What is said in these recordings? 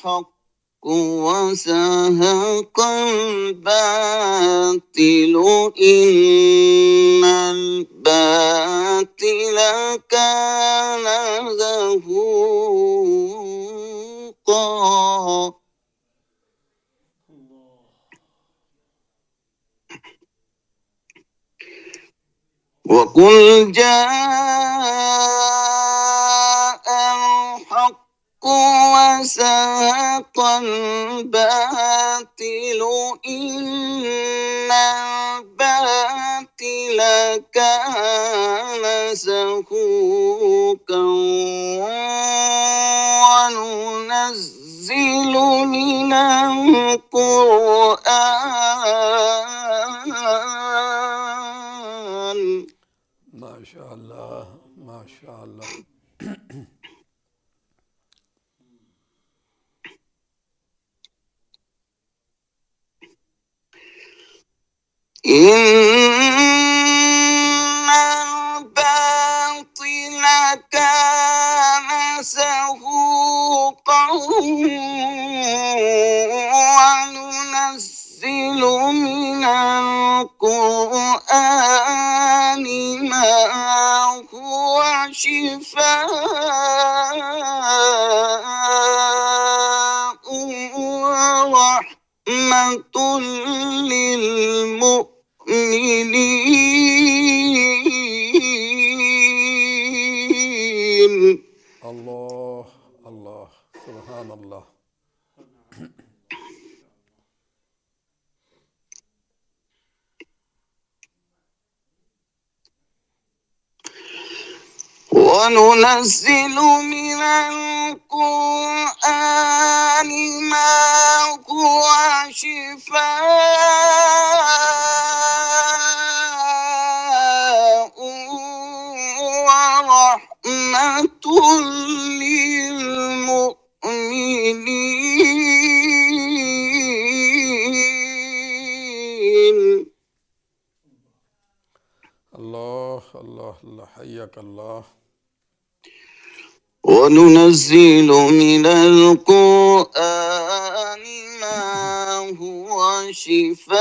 الحق وزهق الباطل إن الباطل كان زهوقا وقل جاء الحق وزهق الباطل إن الباطل كان زهوقا وننزل من القرآن ماشاء اللہ ماشاء اللہ. إن الباطل كان زهوقا وننزل من القرآن ما هو شفاء ورحمة للمؤمنين. اللہ اللہ سبحان اللہ. وننزل من القرآن ما هو شفاء ورحمة للمؤمنين. اللہ اللہ اللہ حیاک اللہ. وننزل من القرآن ما هو شفاء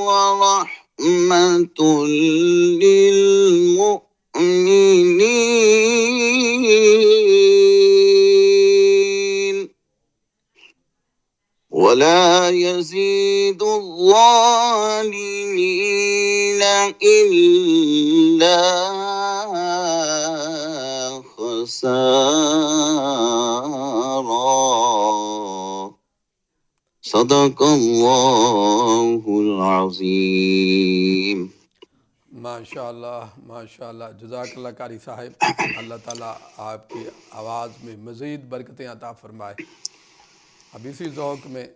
ورحمة للمؤمنين ولا يزيد الظالمين إلا خسارا. صدق الله العظيم. ماشاء اللہ ماشاء اللہ. جزاک اللہ قاری صاحب. اللہ تعالیٰ آپ کی آواز میں مزید برکتیں عطا فرمائے. اب اسی ذوق میں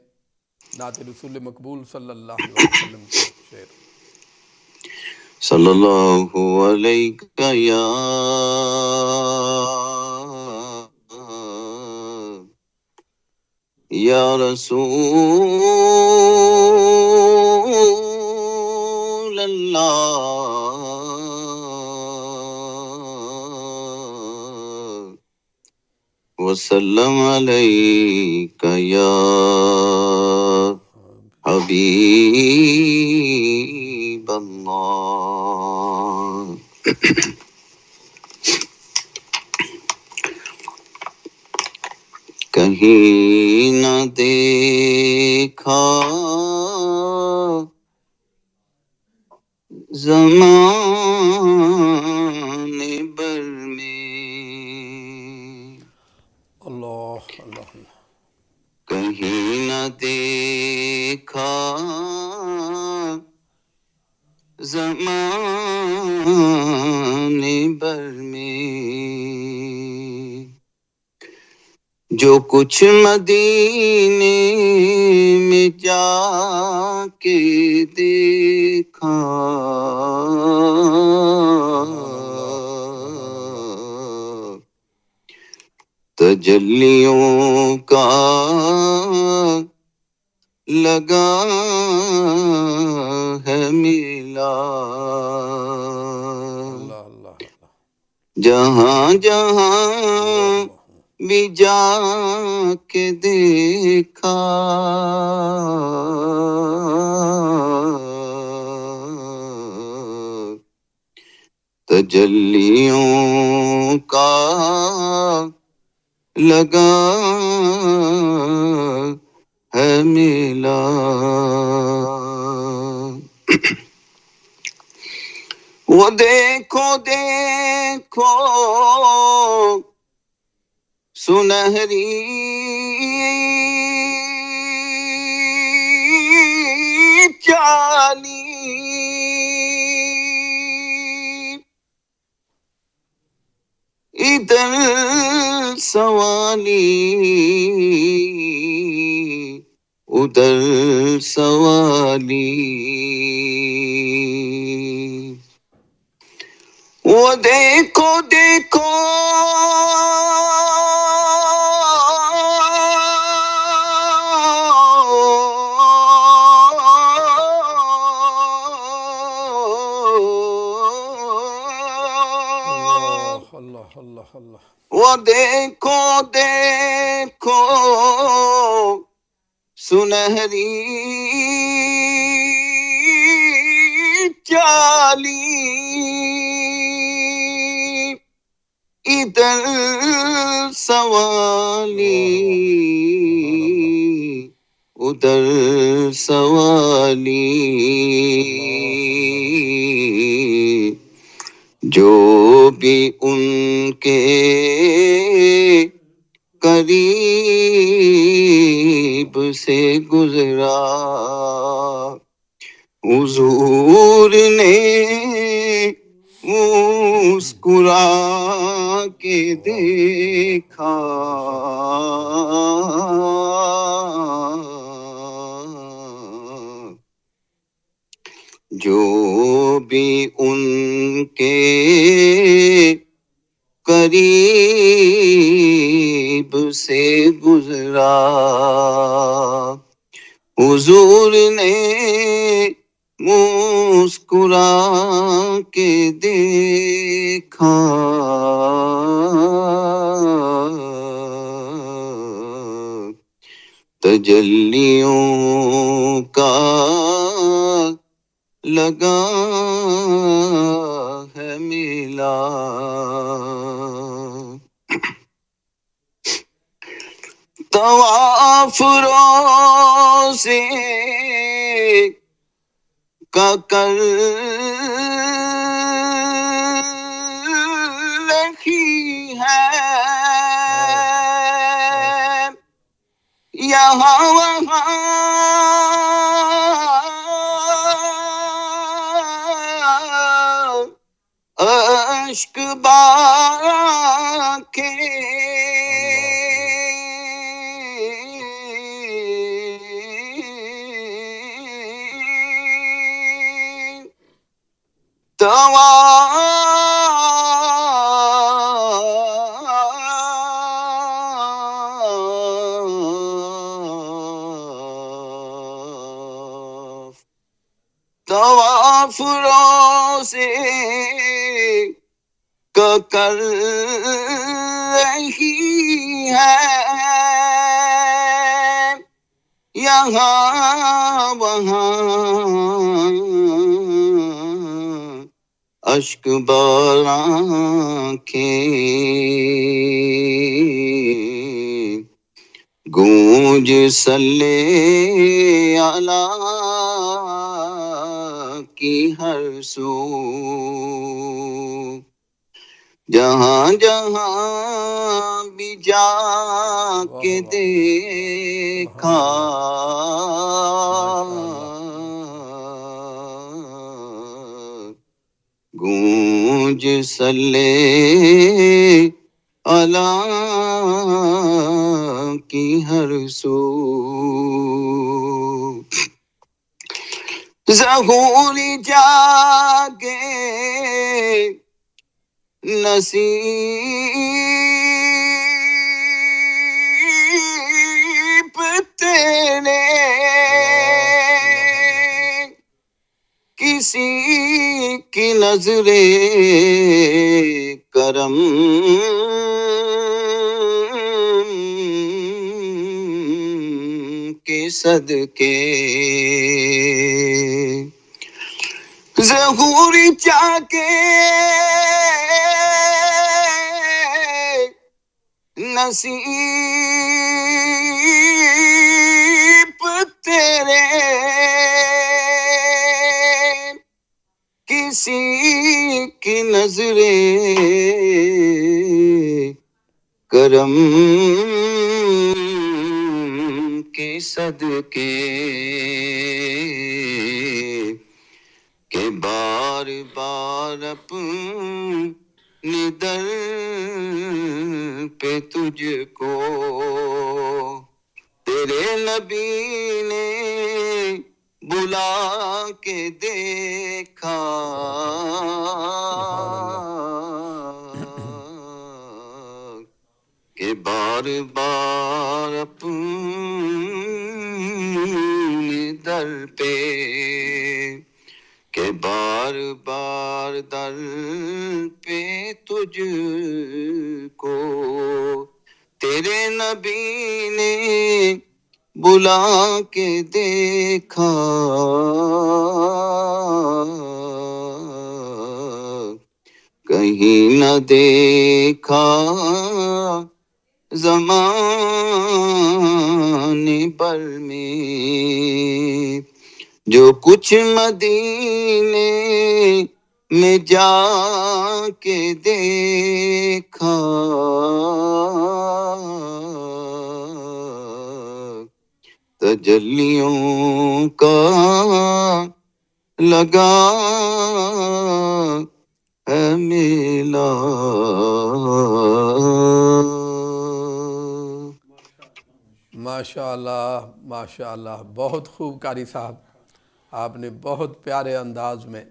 نعت رسول مقبول صلی اللہ علیہ وسلم کے شعر. صلی اللہ علیہ یا رسول اللہ وسلم علیک یا حبیب اللہ. کہیں نہ دیکھا زمانے بھر میں اللہ اللہ اللہ. کہیں نہ دیکھا زمانے بھر میں جو کچھ مدینے میں جا کے دیکھا تجلیوں کا لگا ہے میلا. اللہ اللہ اللہ. جہاں جہاں بھی جا کے دیکھا تجلیوں کا لگا ہے میلا وہ دیکھو دیکھو سنہری چالی ادھر سوالی ادھر سوالی وہ دیکھو دیکھو اللہ اللہ اللہ وہ دیکھو دیکھو سنہری چالی ادھر سوالی ادھر سوالی جو بھی ان کے قریب سے گزرا حضور نے مسکرا کے دیکھا جو بھی ان کے قریب سے گزرا حضور نے مسکرا کے دیکھا تجلیوں کا لگا ہے میلا طواف روزے کا کر رہی ہے یہاں وہاں اشک بار کے طواف روزے کا کر رہی ہے یہاں وہاں اشک بار آنکھیں گونج صلی علی کی ہر سو جہاں جہاں بھی جا کے دیکھا گونج صلی علی کی ہر سو ظہور جاگے نصیب تیرے کسی کی نظر کرم کے صدقے ظہور چاہ کے نصیب تیرے کسی کی نظریں کرم کے صدقے کہ بار بار اپنے در پہ تجھ کو تیرے نبی نے بلا کے دیکھا کہ بار بار اپنے در پہ کہ بار بار در پہ تجھ کو تیرے نبی نے بلا کے دیکھا کہیں نہ دیکھا زمانے بھر میں جو کچھ مدینے میں جا کے دیکھا تجلیوں کا لگا ہے میلہ ماشاء اللہ ماشاء اللہ، بہت خوب قاری صاحب، آپ نے بہت پیارے انداز میں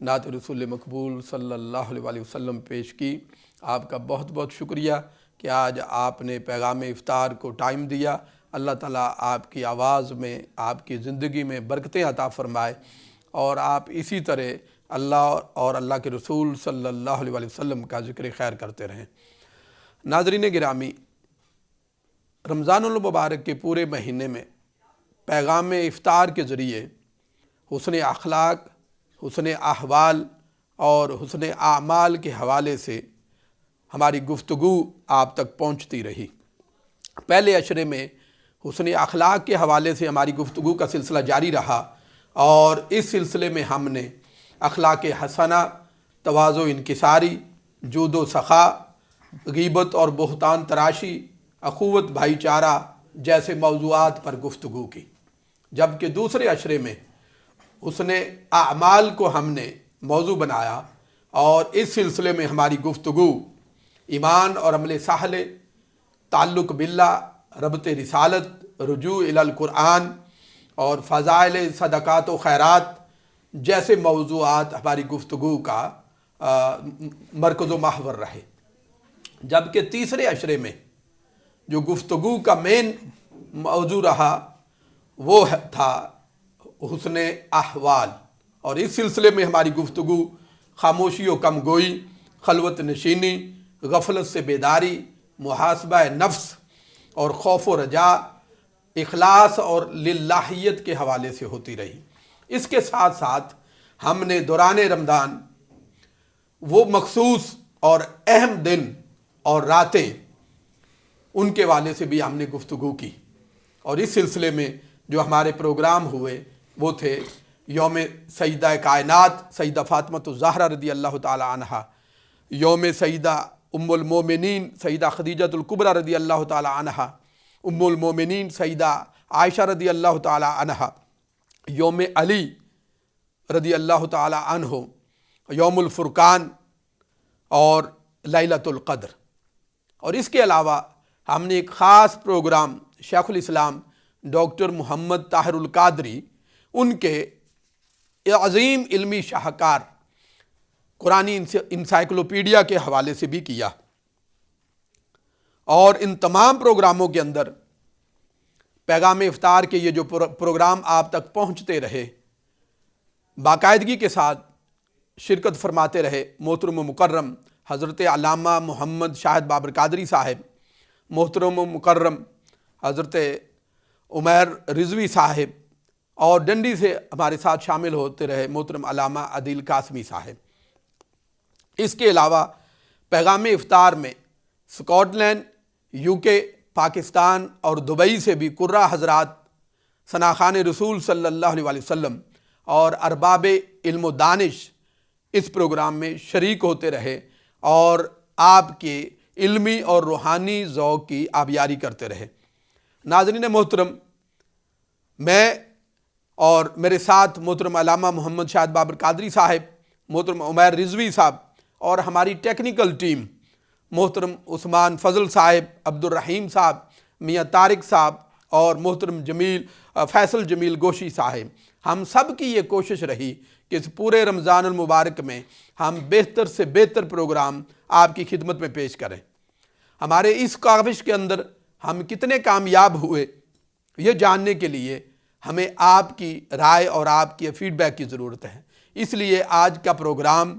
نعت رسول مقبول صلی اللہ علیہ وسلم پیش کی۔ آپ کا بہت بہت شکریہ کہ آج آپ نے پیغام افطار کو ٹائم دیا۔ اللہ تعالیٰ آپ کی آواز میں، آپ کی زندگی میں برکتیں عطا فرمائے، اور آپ اسی طرح اللہ اور اللہ کے رسول صلی اللہ علیہ وسلم کا ذکر خیر کرتے رہیں۔ ناظرین گرامی، رمضان المبارک کے پورے مہینے میں پیغام افطار کے ذریعے حسن اخلاق، حسن احوال اور حسن اعمال کے حوالے سے ہماری گفتگو آپ تک پہنچتی رہی۔ پہلے عشرے میں حسن اخلاق کے حوالے سے ہماری گفتگو کا سلسلہ جاری رہا، اور اس سلسلے میں ہم نے اخلاق حسنہ، تواضع انکساری، جود و سخا، غیبت اور بہتان تراشی، اخوت بھائی چارہ جیسے موضوعات پر گفتگو کی، جبکہ دوسرے عشرے میں حسن اعمال کو ہم نے موضوع بنایا، اور اس سلسلے میں ہماری گفتگو ایمان اور عمل صالح، تعلق باللہ، ربط رسالت، رجوع الی القرآن اور فضائل صدقات و خیرات جیسے موضوعات ہماری گفتگو کا مرکز و محور رہے، جبکہ تیسرے عشرے میں جو گفتگو کا مین موضوع رہا وہ تھا حسن احوال، اور اس سلسلے میں ہماری گفتگو خاموشی و کم گوئی، خلوت نشینی، غفلت سے بیداری، محاسبہ نفس اور خوف و رجا، اخلاص اور للہیت کے حوالے سے ہوتی رہی۔ اس کے ساتھ ساتھ ہم نے دوران رمضان وہ مخصوص اور اہم دن اور راتیں ان کے حوالے سے بھی ہم نے گفتگو کی، اور اس سلسلے میں جو ہمارے پروگرام ہوئے وہ تھے یوم سیدہ کائنات سیدہ فاطمۃ الزہرا رضی اللہ تعالی عنہا، یوم سیدہ ام المومنین سیدہ خدیجۃ الکبریٰ رضی اللہ تعالی عنہا، ام المومنین سیدہ عائشہ رضی اللہ تعالی عنہا، یوم علی رضی اللہ تعالی عنہ، یوم الفرقان اور لیلۃ القدر۔ اور اس کے علاوہ ہم نے ایک خاص پروگرام شیخ الاسلام ڈاکٹر محمد طاہر القادری ان کے عظیم علمی شاہکار قرآنی انسائکلوپیڈیا کے حوالے سے بھی کیا، اور ان تمام پروگراموں کے اندر پیغام افطار کے یہ جو پروگرام آپ تک پہنچتے رہے، باقاعدگی کے ساتھ شرکت فرماتے رہے محترم و مکرم حضرت علامہ محمد شاہد بابر قادری صاحب، محترم و مکرم حضرت عمیر رضوی صاحب، اور ڈنڈی سے ہمارے ساتھ شامل ہوتے رہے محترم علامہ عدیل قاسمی صاحب۔ اس کے علاوہ پیغام افطار میں اسکاٹ لینڈ، یو کے، پاکستان اور دبئی سے بھی قرہ حضرات ثناخان رسول صلی اللہ علیہ وسلم اور ارباب علم و دانش اس پروگرام میں شریک ہوتے رہے اور آپ کے علمی اور روحانی ذوق کی آبیاری کرتے رہے۔ ناظرین محترم، میں اور میرے ساتھ محترم علامہ محمد شاہد بابر قادری صاحب، محترم عمیر رضوی صاحب اور ہماری ٹیکنیکل ٹیم محترم عثمان فضل صاحب، عبد الرحیم صاحب، میاں طارق صاحب اور محترم فیصل جمیل گوشی صاحب، ہم سب کی یہ کوشش رہی کہ اس پورے رمضان المبارک میں ہم بہتر سے بہتر پروگرام آپ کی خدمت میں پیش کریں۔ ہمارے اس کاوش کے اندر ہم کتنے کامیاب ہوئے، یہ جاننے کے لیے ہمیں آپ کی رائے اور آپ کی فیڈ بیک کی ضرورت ہے۔ اس لیے آج کا پروگرام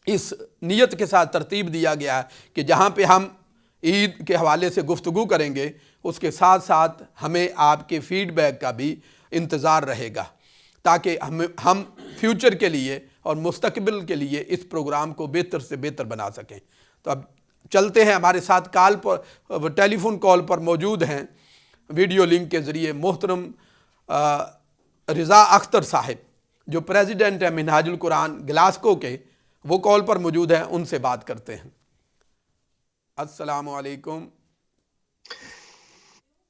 اس نیت کے ساتھ ترتیب دیا گیا ہے کہ جہاں پہ ہم عید کے حوالے سے گفتگو کریں گے، اس کے ساتھ ساتھ ہمیں آپ کے فیڈ بیک کا بھی انتظار رہے گا، تاکہ ہم فیوچر کے لیے اور مستقبل کے لیے اس پروگرام کو بہتر سے بہتر بنا سکیں۔ تو اب چلتے ہیں، ہمارے ساتھ کال پر ٹیلی فون کال پر موجود ہیں ویڈیو لنک کے ذریعے محترم رضا اختر صاحب، جو پریزیڈنٹ ہیں منہاج القرآن گلاسکو کے، وہ کال پر موجود ہیں، ان سے بات کرتے ہیں۔ السلام علیکم۔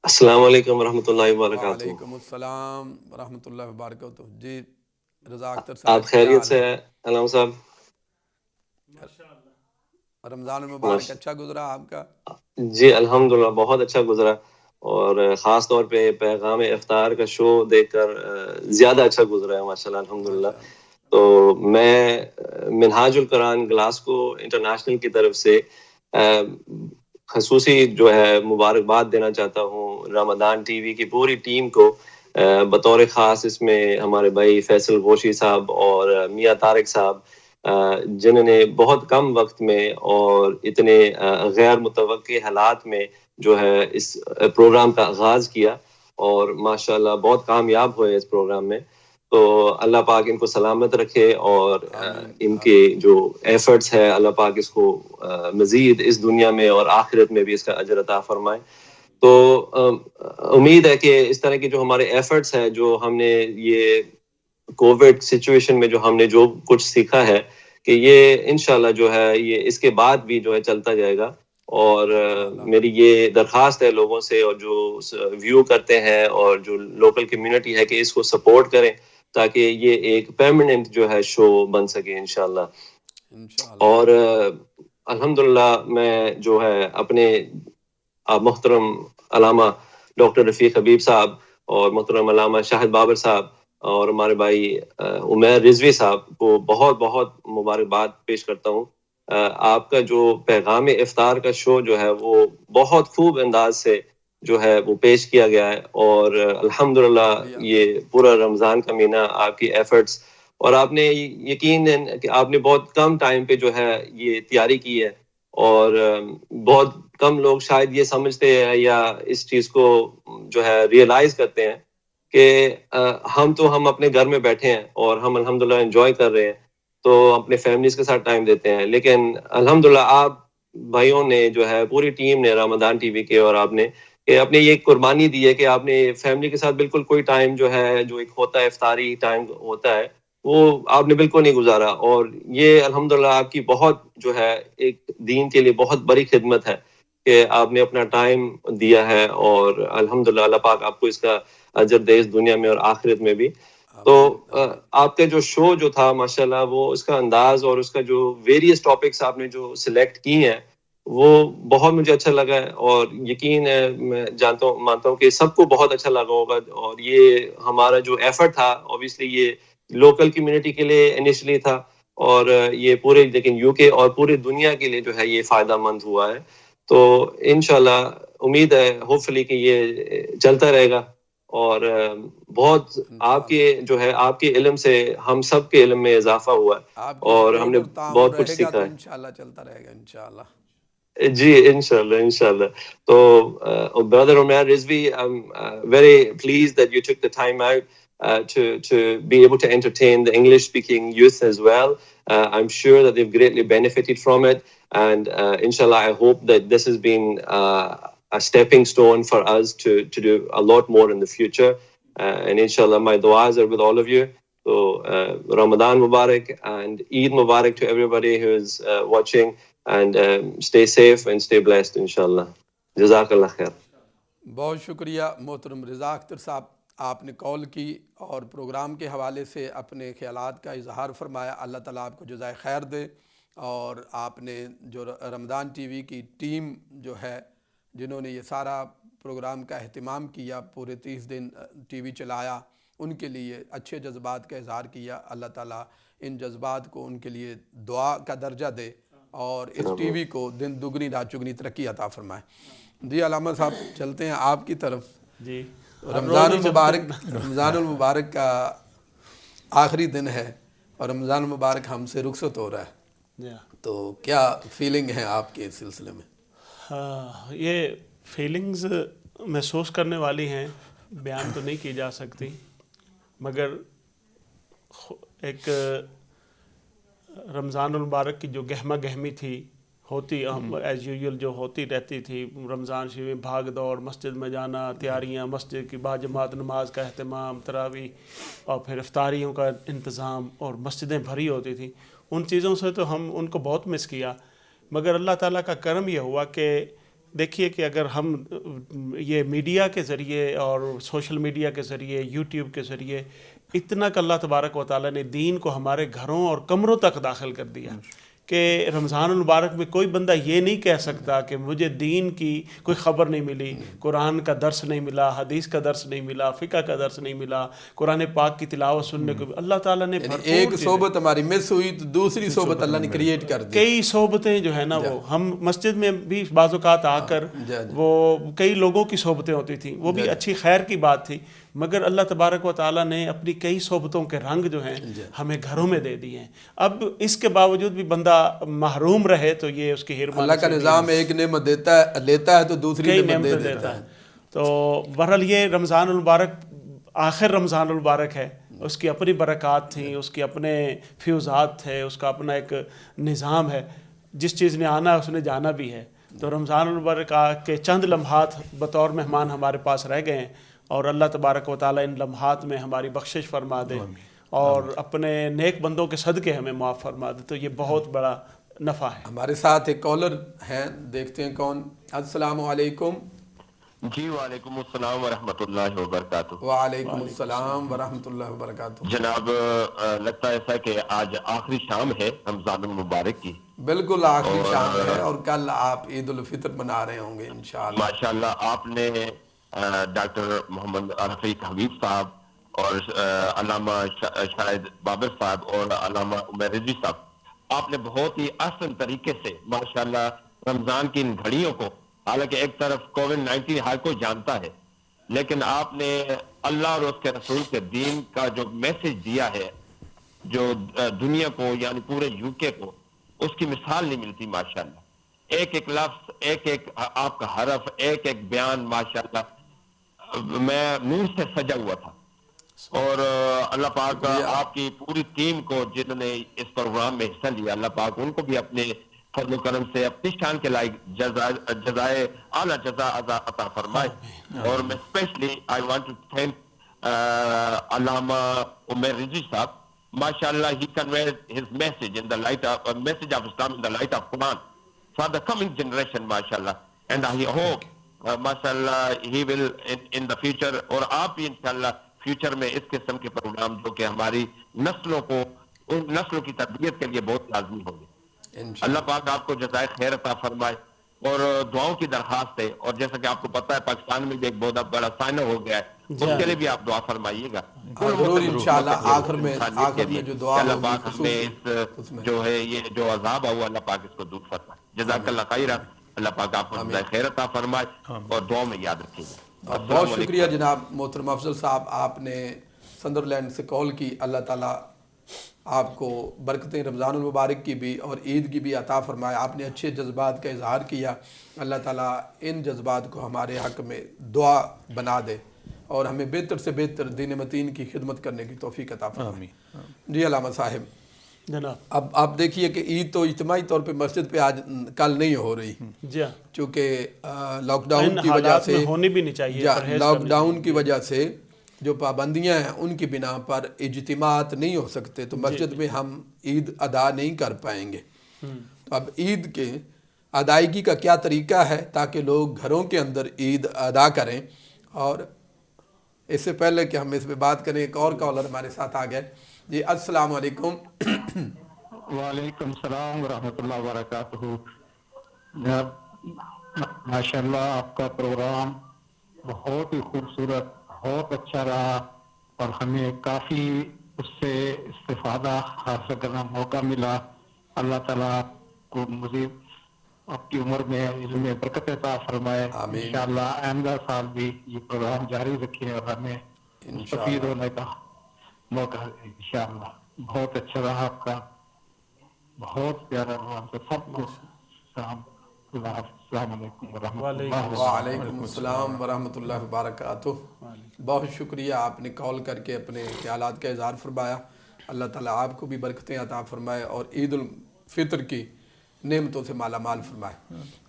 السلام علیکم ورحمۃ اللہ وبرکاتہ۔ وعلیکم السلام ورحمۃ اللہ وبرکاتہ۔ جی رضا اختر صاحب، آپ خیریت سے ہیں علامہ صاحب؟ رمضان المبارک اچھا گزرا آپ کا؟ جی الحمدللہ بہت اچھا گزرا، اور خاص طور پہ پیغام افطار کا شو دیکھ کر زیادہ اچھا گزرا ہے ماشاءاللہ الحمدللہ۔ تو میں منہاج القرآن گلاسکو انٹرنیشنل کی طرف سے خصوصی جو ہے مبارکباد دینا چاہتا ہوں رمضان ٹی وی کی پوری ٹیم کو، بطور خاص اس میں ہمارے بھائی فیصل گوشی صاحب اور میاں طارق صاحب، جنہوں نے بہت کم وقت میں اور اتنے غیر متوقع حالات میں جو ہے اس پروگرام کا آغاز کیا، اور ماشاءاللہ بہت کامیاب ہوئے اس پروگرام میں۔ تو اللہ پاک ان کو سلامت رکھے، اور ان کے جو ایفرٹس ہے اللہ پاک اس کو مزید اس دنیا میں اور آخرت میں بھی اس کا اجر عطا فرمائے۔ تو امید ہے کہ اس طرح کے جو ہمارے ایفرٹس ہیں، جو ہم نے یہ کووڈ سچویشن میں جو ہم نے جو کچھ سیکھا ہے، کہ یہ انشاءاللہ جو ہے یہ اس کے بعد بھی جو ہے چلتا جائے گا۔ اور میری یہ درخواست ہے لوگوں سے، اور جو ویو کرتے ہیں اور جو لوکل کمیونٹی ہے، کہ اس کو سپورٹ کریں تاکہ یہ ایک پرماننٹ جو ہے شو بن سکے انشاءاللہ۔ اور الحمدللہ میں جو ہے اپنے محترم علامہ ڈاکٹر رفیق حبیب صاحب اور محترم علامہ شاہد بابر صاحب اور ہمارے بھائی عمیر رضوی صاحب کو بہت بہت مبارکباد پیش کرتا ہوں۔ آپ کا جو پیغام افطار کا شو جو ہے وہ بہت خوب انداز سے جو ہے وہ پیش کیا گیا ہے، اور الحمدللہ یہ پورا رمضان کا مہینہ آپ کی ایفرٹس، اور آپ نے یقین ہے کہ آپ نے بہت کم ٹائم پہ جو ہے یہ تیاری کی ہے، اور بہت کم لوگ شاید یہ سمجھتے ہیں یا اس چیز کو جو ہے ریئلائز کرتے ہیں کہ ہم اپنے گھر میں بیٹھے ہیں اور ہم الحمدللہ انجوائے کر رہے ہیں، تو اپنے فیملیز کے ساتھ ٹائم دیتے ہیں، لیکن الحمدللہ آپ بھائیوں نے جو ہے پوری ٹیم نے رمضان ٹی وی کے، اور آپ نے کہ اپنے یہ قربانی دی ہے کہ آپ نے فیملی کے ساتھ بالکل کوئی ٹائم جو ہے جو ایک ہوتا ہے افطاری ٹائم ہوتا ہے وہ آپ نے بالکل نہیں گزارا، اور یہ الحمدللہ آپ کی بہت جو ہے ایک دین کے لیے بہت بڑی خدمت ہے کہ آپ نے اپنا ٹائم دیا ہے، اور الحمدللہ اللہ پاک آپ کو اس کا اجر دے اس دنیا میں اور آخرت میں بھی۔ تو آپ کا جو شو جو تھا ماشاءاللہ وہ اس کا انداز اور اس کا جو ویریس ٹاپکس آپ نے جو سلیکٹ کی ہیں وہ بہت مجھے اچھا لگا ہے، اور یقین ہے میں مانتا ہوں کہ سب کو بہت اچھا لگا ہوگا۔ اور یہ ہمارا جو ایفرٹ تھا اوبیسلی یہ لوکل کمیونٹی کے لیے انیشلی تھا، اور یہ پورے لیکن یو کے اور پوری دنیا کے لیے جو ہے یہ فائدہ مند ہوا ہے۔ تو انشاءاللہ امید ہے ہوپ فلی کہ یہ چلتا رہے گا، اور بہت آپ کے جو ہے آپ کے علم سے ہم سب کے علم میں اضافہ ہوا ہے آپ کی اور ہم نے سپورٹ اور تعاون بہت کچھ رہے گا سیکھا تو ہے. انشاءاللہ چلتا رہے گا انشاءاللہ. جی انشاءاللہ. تو brother Umair Rizvi, I'm very pleased that you took the time out to be able to entertain the English speaking youth as well. I'm sure that they've greatly benefited from it, and inshallah I hope that this has been a stepping stone for us to do a lot more in the future, and inshallah my du'as are with all of you. So Ramadan Mubarak and Eid Mubarak to everybody who is watching, and stay safe and stay blessed inshallah. Jazakallah khair. بہت شکریہ محترم رضا اختر صاحب، آپ نے کال کی اور programme کے حوالے سے اپنے خیالات کا اظہار فرمایا. اللہ تعالیٰ آپ کو جزائے خیر دے. اور آپ نے جو رمضان ٹی وی کی ٹیم جو ہے جنہوں نے یہ سارا پروگرام کا اہتمام کیا، پورے 30 دن ٹی وی چلایا، ان کے لیے اچھے جذبات کا اظہار کیا. اللہ تعالیٰ ان جذبات کو ان کے لیے دعا کا درجہ دے اور اس ٹی وی کو دن دگنی رات چگنی ترقی عطا فرمائے. جی علامہ صاحب چلتے ہیں آپ کی طرف. جی رمضان المبارک کا آخری دن ہے اور رمضان المبارک ہم سے رخصت ہو رہا ہے، تو کیا فیلنگ ہے آپ کے اس سلسلے میں؟ یہ فیلنگز محسوس کرنے والی ہیں، بیان تو نہیں کی جا سکتی، مگر ایک رمضان المبارک کی جو گہما گہمی تھی ہوتی ایز یوزول جو ہوتی رہتی تھی، رمضان شریف میں بھاگ دوڑ، مسجد میں جانا، تیاریاں، مسجد کی باجماعت نماز کا اہتمام، تراویح اور پھر افطاریوں کا انتظام، اور مسجدیں بھری ہوتی تھیں. ان چیزوں سے تو ہم ان کو بہت مس کیا. مگر اللہ تعالیٰ کا کرم یہ ہوا کہ دیکھیے کہ اگر ہم یہ میڈیا کے ذریعے اور سوشل میڈیا کے ذریعے، یوٹیوب کے ذریعے اتنا کہ اللہ تبارک و تعالیٰ نے دین کو ہمارے گھروں اور کمروں تک داخل کر دیا کہ رمضان المبارک میں کوئی بندہ یہ نہیں کہہ سکتا کہ مجھے دین کی کوئی خبر نہیں ملی، قرآن کا درس نہیں ملا، حدیث کا درس نہیں ملا، فقہ کا درس نہیں ملا، قرآن پاک کی تلاوت سننے کو. اللہ تعالیٰ نے ایک صحبت ہماری مس ہوئی تو دوسری صحبت اللہ نے کریٹ کر دی. کئی صحبتیں جو ہے نا، وہ ہم مسجد میں بھی بعض اوقات آ کر وہ کئی لوگوں کی صحبتیں ہوتی تھیں، وہ بھی اچھی خیر کی بات تھی، مگر اللہ تبارک و تعالیٰ نے اپنی کئی صحبتوں کے رنگ جو ہیں ہمیں گھروں میں دے دیے ہیں. اب اس کے باوجود بھی بندہ محروم رہے تو یہ اس کی حرمانی. اللہ کا نظام ایک نعمت لیتا ہے تو دوسری نعمت دیتا ہے. تو بہرحال یہ رمضان المبارک آخر رمضان المبارک ہے، اس کی اپنی برکات تھیں، اس کے اپنے فیوزات تھے، اس کا اپنا ایک نظام ہے. جس چیز نے آنا اس نے جانا بھی ہے. تو رمضان المبارک کے چند لمحات بطور مہمان ہمارے پاس رہ گئے ہیں، اور اللہ تبارک و تعالیٰ ان لمحات میں ہماری بخشش فرما دے اور اپنے نیک بندوں کے صدقے ہمیں معاف فرما دے. تو یہ بہت بڑا نفع ہے. ہمارے ساتھ ایک کالر ہیں، دیکھتے ہیں کون. السلام علیکم. جی وعلیکم السلام ورحمۃ اللہ وبرکاتہ. وعلیکم السلام ورحمۃ اللہ وبرکاتہ. جناب لگتا ہے ایسا کہ آج آخری شام ہے رمضان المبارک کی. بالکل آخری شام ہے، اور کل آپ عید الفطر منا رہے ہوں گے انشاءاللہ. ماشاءاللہ آپ نے ڈاکٹر محمد رفیق حبیب صاحب اور علامہ شاہد بابر صاحب اور علامہ عمیر رضوی صاحب، آپ نے بہت ہی آسان طریقے سے ماشاءاللہ رمضان کی ان گھڑیوں کو، حالانکہ ایک طرف کووڈ-19 ہر کوئی جانتا ہے، لیکن آپ نے اللہ اور اس کے رسول کے دین کا جو میسج دیا ہے جو دنیا کو یعنی پورے یو کے کو، اس کی مثال نہیں ملتی. ماشاءاللہ ایک ایک لفظ، ایک ایک آپ کا حرف، ایک ایک بیان ماشاءاللہ میں نور سے سجا ہوا تھا. اور اللہ پاک آپ کی پوری ٹیم کو جنہوں نے اس پروگرام میں حصہ لیا، اللہ پاک ان کو بھی اپنے فضل و کرم سے اپنی شان کے لائق جزائے اعلیٰ جزا عطا فرمائے. اور میں specially I want to thank علامہ عمیر رضوی صاحب. MashaAllah, he conveyed his message in the light of message of Islam in the light of Quran for the coming generation, MashaAllah. And I hope, MashaAllah, he will in the future, اور آپ بھی انشاءاللہ future میں اس قسم کے programme جو کہ ہماری نسلوں کو، ان نسلوں کی تربیت کے لیے بہت لازمی ہوں گے. اللہ پاک آپ کو جزائے خیر عطا فرمائے. اور دعاؤں کی درخواست ہے، اور جیسا کہ آپ کو پتا ہے پاکستان میں بھی ایک بہت بڑا سائنر ہو گیا ہے، اس کے لیے بھی آپ دعا فرمائیے گا. ضرور انشاءاللہ آخر میں جو دعا اللہ پاک ہمیں اس جو ہے یہ جو عذاب ہوا اللہ پاک اس کو دور فرمائے. جزاک اللہ خیرہ. اللہ پاک آپ کو جزائے خیر عطا فرمائے اور دعاؤں میں یاد رکھیے گا. بہت شکریہ جناب محترم افضل صاحب، آپ نے سندرلینڈ سے کال کی. اللہ تعالیٰ آپ کو برکتیں رمضان المبارک کی بھی اور عید کی بھی عطا فرمائے. آپ نے اچھے جذبات کا اظہار کیا. اللہ تعالیٰ ان جذبات کو ہمارے حق میں دعا بنا دے اور ہمیں بہتر سے بہتر دین متین کی خدمت کرنے کی توفیق عطا فرمائے. جی علامہ صاحب جناب، اب آپ دیکھیے کہ عید تو اجتماعی طور پہ مسجد پہ آج کل نہیں ہو رہی، جی ہاں، چونکہ لاک ڈاؤن کی وجہ سے ہونی بھی نہیں چاہیے. لاک ڈاؤن کی وجہ سے جو پابندیاں ہیں ان کی بنا پر اجتماعات نہیں ہو سکتے، تو مسجد میں ہم عید ادا نہیں کر پائیں گے. تو اب عید کے ادائیگی کا کیا طریقہ ہے تاکہ لوگ گھروں کے اندر عید ادا کریں؟ اور اس سے پہلے کہ ہم اس پہ بات کریں، ایک اور کالر ہمارے ساتھ آ گئے. جی السلام علیکم. وعلیکم السلام ورحمۃ اللہ وبرکاتہ. ماشاء اللہ آپ کا پروگرام بہت ہی خوبصورت، بہت اچھا رہا اور ہمیں کافی اس سے استفادہ حاصل کرنا موقع ملا. اللہ تعالیٰ آپ کو مزید آپ کی عمر میں علم میں برکت عطا فرمائے. انشاءاللہ آئندہ سال بھی یہ پروگرام جاری رکھیں اور ہمیں مستفید ہونے کا موقع انشاءاللہ. بہت اچھا رہا آپ کا، بہت پیارا رہا. ہم سب کو السلام علیکم ورحمۃ اللہ. وعلیکم السلام ورحمۃ اللہ وبرکاتہ. بہت شکریہ، آپ نے کال کر کے اپنے خیالات کا اظہار فرمایا. اللہ تعالیٰ آپ کو بھی برکتیں عطا فرمائے اور عید الفطر کی نعمتوں سے مالا مال فرمائے.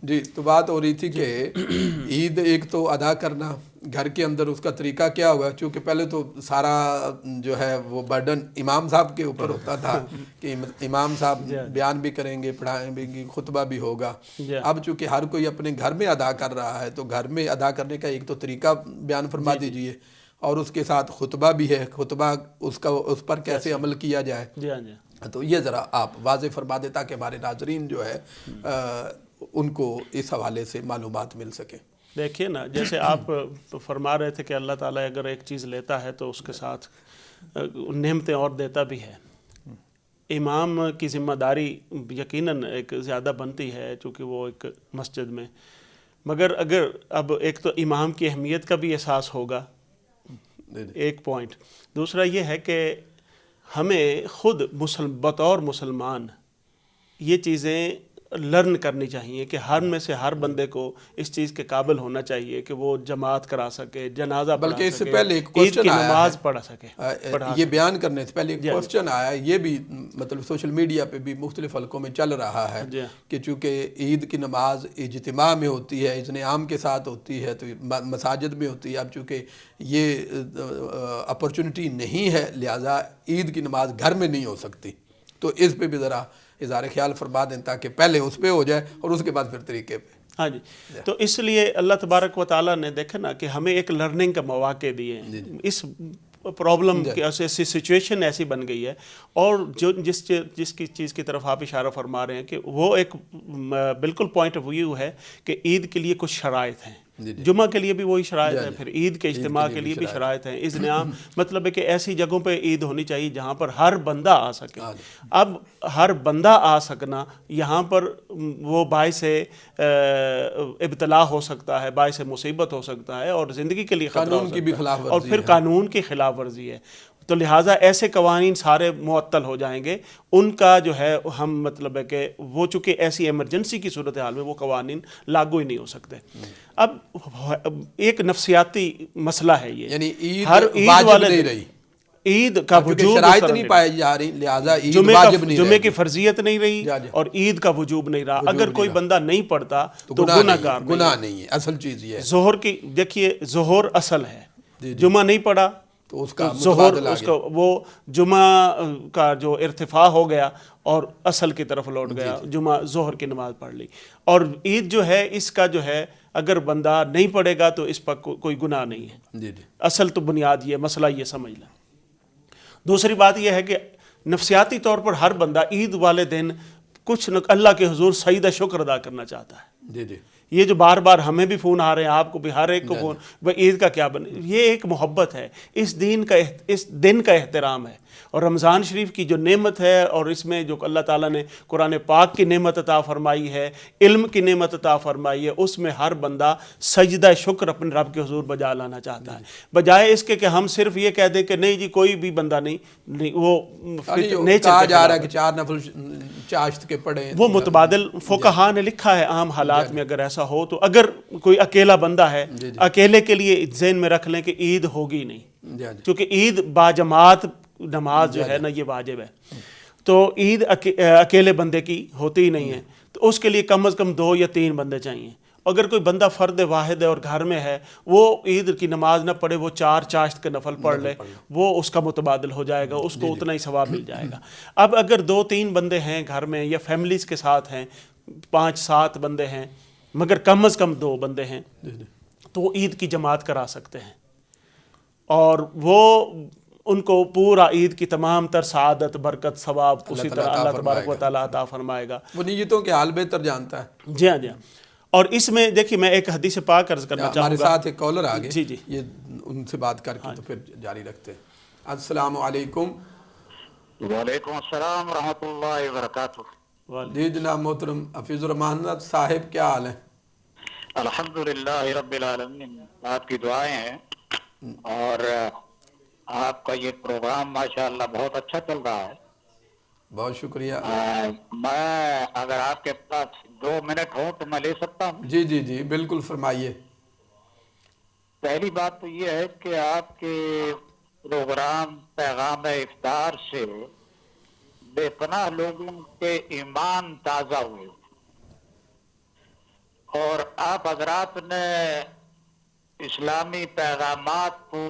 جی تو بات ہو رہی تھی کہ عید ایک تو ادا کرنا گھر کے اندر، اس کا طریقہ کیا ہوگا؟ چونکہ پہلے تو سارا جو ہے وہ برڈن امام صاحب کے اوپر ہوتا تھا کہ امام صاحب بیان بھی کریں گے، پڑھائیں بھی، خطبہ بھی ہوگا. اب چونکہ ہر کوئی اپنے گھر میں ادا کر رہا ہے تو گھر میں ادا کرنے کا ایک تو طریقہ بیان فرما دیجئے اور اس کے ساتھ خطبہ بھی ہے، خطبہ اس پر کیسے عمل کیا جائے. تو یہ ذرا آپ واضح فرما دیں تاکہ ہمارے ناظرین جو ہے ان کو اس حوالے سے معلومات مل سکیں. دیکھیے نا، جیسے آپ فرما رہے تھے کہ اللہ تعالیٰ اگر ایک چیز لیتا ہے تو اس کے ساتھ نعمتیں اور دیتا بھی ہے. امام کی ذمہ داری یقیناً ایک زیادہ بنتی ہے چونکہ وہ ایک مسجد میں، مگر اگر اب ایک تو امام کی اہمیت کا بھی احساس ہوگا، ایک پوائنٹ. دوسرا یہ ہے کہ ہمیں خود بطور مسلمان یہ چیزیں لرن کرنی چاہیے کہ ہر میں سے ہر بندے کو اس چیز کے قابل ہونا چاہیے کہ وہ جماعت کرا سکے، جنازہ پڑھا سکے، بلکہ اس سے پہلے ایک عید کی کوسچن آیا نماز پڑھا سکے. یہ بیان کرنے سے پہلے ایک کوسچن آیا، یہ بھی مطلب سوشل میڈیا پہ بھی مختلف حلقوں میں چل رہا ہے کہ چونکہ عید کی نماز اجتماع میں ہوتی ہے، اذن عام کے ساتھ ہوتی ہے، تو مساجد میں ہوتی ہے. اب چونکہ یہ اپرچونٹی نہیں ہے لہٰذا عید کی نماز گھر میں نہیں ہو سکتی. تو اس پہ بھی ذرا اظہار خیال فرما دیں تاکہ پہلے اس پہ ہو جائے اور اس کے بعد پھر طریقے پہ. ہاں جی، تو اس لیے اللہ تبارک و تعالیٰ نے دیکھا نا کہ ہمیں ایک لرننگ کا مواقع دیے ہیں. اس پرابلم کی سچویشن ایسی بن گئی ہے اور جو جس کی چیز کی طرف آپ اشارہ فرما رہے ہیں کہ وہ ایک بالکل پوائنٹ آف ویو ہے کہ عید کے لیے کچھ شرائط ہیں. جمعہ کے لیے بھی وہی شرائط ہیں، پھر عید کے اجتماع کے لیے بھی شرائط ہیں. اذن عام مطلب ہے کہ ایسی جگہوں پہ عید ہونی چاہیے جہاں پر ہر بندہ آ سکے. اب ہر بندہ آ سکنا یہاں پر وہ باعث ابتلا ہو سکتا ہے، باعث مصیبت ہو سکتا ہے اور زندگی کے لیے خطرہ ہو سکتا ہے اور پھر قانون کی خلاف ورزی ہے. تو لہٰذا ایسے قوانین سارے معطل ہو جائیں گے. ان کا جو ہے ہم مطلب ہے کہ وہ چونکہ ایسی ایمرجنسی کی صورتحال میں وہ قوانین لاگو ہی نہیں ہو سکتے. اب ایک نفسیاتی مسئلہ ہے یہ، یعنی عید ہر واجب نہیں رہی، عید کا وجوب شرائط نہیں پائی جا رہی لہٰذا عید واجب نہیں رہی، جمعے کی فرضیت نہیں رہی اور عید کا وجوب نہیں رہا. اگر کوئی بندہ نہیں پڑھتا تو گناہگار نہیں. گناہ نہیں ہے، اصل چیز یہ ہے. ظہر کی دیکھیے، ظہر اصل ہے، جمعہ نہیں پڑھا تو اس کا ظہر اس کا وہ جمعہ کا جو ارتفاع ہو گیا اور اصل کی طرف لوٹ گیا، جمعہ ظہر کی نماز پڑھ لی. اور عید جو ہے اس کا جو ہے اگر بندہ نہیں پڑھے گا تو اس پر کوئی گناہ نہیں ہے. اصل تو بنیاد یہ مسئلہ یہ سمجھ لیں. دوسری بات یہ ہے کہ نفسیاتی طور پر ہر بندہ عید والے دن کچھ اللہ کے حضور سجدہ شکر ادا کرنا چاہتا ہے. یہ جو بار بار ہمیں بھی فون آ رہے ہیں، آپ کو بھی، ہر ایک کو فون، عید کا کیا بنے، یہ ایک محبت ہے، اس دن کا احترام ہے. اور رمضان شریف کی جو نعمت ہے اور اس میں جو اللہ تعالیٰ نے قرآن پاک کی نعمت عطا فرمائی ہے، علم کی نعمت عطا فرمائی ہے، اس میں ہر بندہ سجدہ شکر اپنے رب کے حضور بجا لانا چاہتا ہے، بجائے اس کے کہ ہم صرف یہ کہہ دیں کہ نہیں جی کوئی بھی بندہ نہیں، وہ کہا جا رہا ہے کہ 4 نفل چاشت کے پڑھیں، وہ متبادل فقہا نے لکھا ہے عام حالات میں اگر ایسا ہو تو، اگر کوئی اکیلا بندہ ہے اکیلے کے لیے ذہن میں رکھ لیں کہ عید ہوگی نہیں، کیونکہ عید باجماعت نماز جو ہے نا یہ واجب ہے، تو عید اکیلے بندے کی ہوتی ہی نہیں ہے، تو اس کے لیے کم از کم 2 یا 3 بندے چاہیے۔ اگر کوئی بندہ فرد واحد ہے اور گھر میں ہے، وہ عید کی نماز نہ پڑھے، وہ 4 چاشت کے نفل پڑھ لے، وہ اس کا متبادل ہو جائے گا، اس کو اتنا ہی ثواب مل جائے گا۔ اب اگر 2-3 بندے ہیں گھر میں یا فیملیز کے ساتھ ہیں، 5-7 بندے ہیں، مگر کم از کم 2 بندے ہیں، تو وہ عید کی جماعت کرا سکتے ہیں، اور وہ ان کو پورا عید کی تمام تر سعادت، برکت، ثواب اسی طرح اللہ تبارک و تعالیٰ عطا فرمائے گا۔ وہ نیتوں کے حال بہتر جانتا ہے۔ جی ہاں جی ہاں۔ اور اس میں دیکھیے میں ایک حدیث پاک عرض کرنا چاہوں گا۔ ہمارے ساتھ ایک کالر آگے، جی جی، یہ ان سے بات کر کے تو پھر جاری رکھتے ہیں۔ السلام علیکم۔ وعلیکم السلام ورحمۃ اللہ وبرکاتہ۔ جی جناب محترم حفیظ الرحمان صاحب، کیا حال ہے؟ الحمدللہ رب العالمین، آپ کی دعائیں ہیں، اور آپ کا یہ پروگرام ماشاءاللہ بہت اچھا چل رہا ہے۔ بہت شکریہ۔ میں اگر آپ کے پاس 2 منٹ ہو تو میں لے سکتا ہوں؟ جی جی جی بالکل فرمائیے۔ پہلی بات تو یہ ہے کہ آپ کے پروگرام پیغام افطار سے بے پناہ لوگوں کے ایمان تازہ ہوئے، اور آپ حضرات نے اسلامی پیغامات کو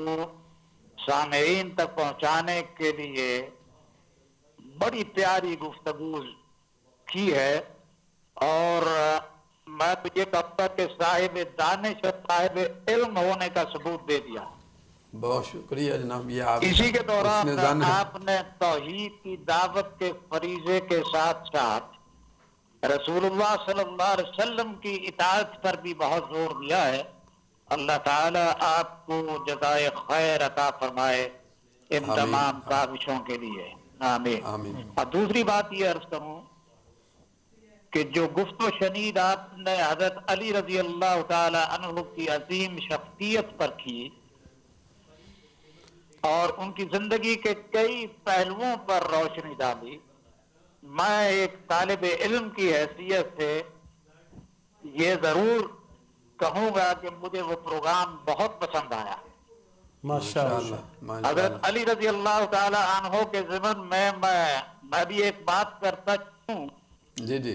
سامعین تک پہنچانے کے لیے بڑی پیاری گفتگو کی ہے، اور میں تو یہ کہتا کہ صاحب دانش اور صاحب علم ہونے کا ثبوت دے دیا۔ بہت شکریہ جناب۔ یہ آپ اسی کے دوران آپ نے توحید کی دعوت کے فریضے کے ساتھ ساتھ رسول اللہ صلی اللہ علیہ وسلم کی اطاعت پر بھی بہت زور دیا ہے۔ اللہ تعالیٰ آپ کو جزائے خیر عطا فرمائے ان تمام کاوشوں کے لیے، آمین۔ اور دوسری بات یہ عرض کروں کہ جو گفت و شنید آپ نے حضرت علی رضی اللہ تعالی عنہ کی عظیم شخصیت پر کی اور ان کی زندگی کے کئی پہلوؤں پر روشنی ڈالی، میں ایک طالب علم کی حیثیت سے یہ ضرور کہوں گا کہ مجھے وہ پروگرام بہت پسند آیا۔ ماشاءاللہ۔ حضرت علی رضی اللہ تعالی عنہ کے ضمن میں بھی ایک بات کرتا ہوں جی جی،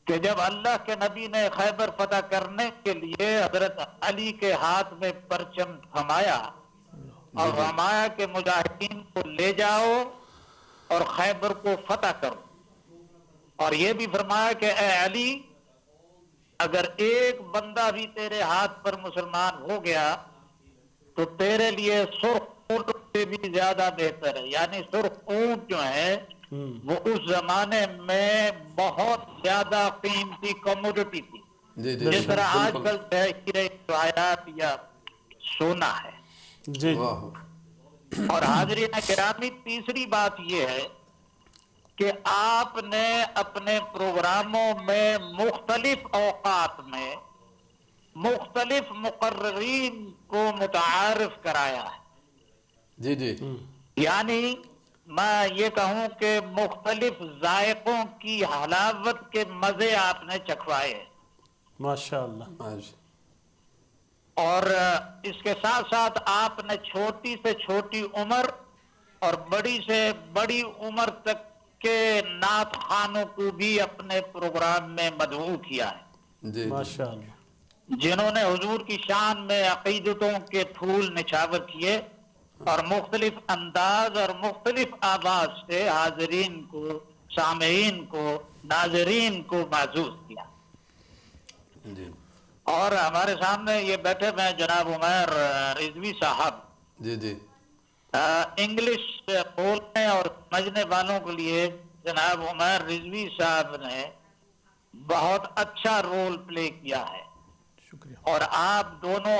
کہ جب اللہ کے نبی نے خیبر فتح کرنے کے لیے حضرت علی کے ہاتھ میں پرچم تھمایا اور فرمایا کہ مجاہدین کو لے جاؤ اور خیبر کو فتح کرو، اور یہ بھی فرمایا کہ اے علی اگر ایک بندہ بھی تیرے ہاتھ پر مسلمان ہو گیا تو تیرے لیے سرخ اونٹ سے بھی زیادہ بہتر ہے۔ یعنی سرخ اونٹ جو ہے وہ اس زمانے میں بہت زیادہ قیمتی کموڈٹی تھی، جس طرح آج کل ہیرے روایات یا سونا ہے۔ جی اور حاضرین گرامی، تیسری بات یہ ہے کہ آپ نے اپنے پروگراموں میں مختلف اوقات میں مختلف مقررین کو متعارف کرایا ہے۔ جی جی، یعنی میں یہ کہوں کہ مختلف ذائقوں کی حلاوت کے مزے آپ نے چکھوائے ہیں، ماشاءاللہ۔ اور اس کے ساتھ ساتھ آپ نے چھوٹی سے چھوٹی عمر اور بڑی سے بڑی عمر تک کے نعت خوانوں کو بھی اپنے پروگرام میں مدعو کیا ہے، ماشاءاللہ، جنہوں نے حضور کی شان میں عقیدتوں کے پھول نچھاور کیے اور مختلف انداز اور مختلف آواز سے حاضرین کو، سامعین کو، ناظرین کو معزوز کیا۔ اور ہمارے سامنے یہ بیٹھے ہوئے جناب عمیر رضوی صاحب، جی جی، انگلش بولنے اور سمجھنے والوں کے لیے جناب عمیر رضوی صاحب نے بہت اچھا رول پلے کیا ہے، شکریہ۔ اور آپ دونوں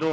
2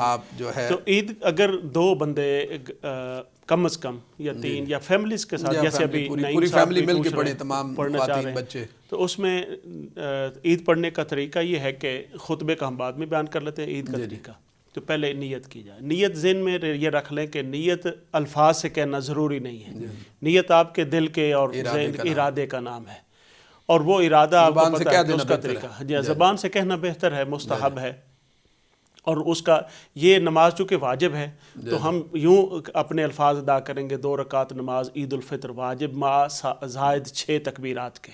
آپ جو ہے تو عید اگر 2 بندے کم از کم یا 3 یا فیملیز کے ساتھ، جیسے ابھی پوری فیملی مل کے پڑھیں، تمام خواتین بچے، تو اس میں عید پڑھنے کا طریقہ یہ ہے کہ خطبے کا ہم بعد میں بیان کر لیتے ہیں، عید کا طریقہ تو پہلے نیت کی جائے. نیت ذہن میں یہ رکھ لیں کہ نیت الفاظ سے کہنا ضروری نہیں ہے، نیت آپ کے دل کے اور ارادے کا نام ہے، اور وہ ارادہ آپ کو پتہ ہے اس کا طریقہ زبان سے کہنا بہتر ہے، مستحب ہے. اور اس کا یہ نماز چونکہ واجب ہے تو ہم یوں اپنے الفاظ ادا کریں گے 2 رکعت نماز عید الفطر واجب ما زائد 6 تکبیرات کے،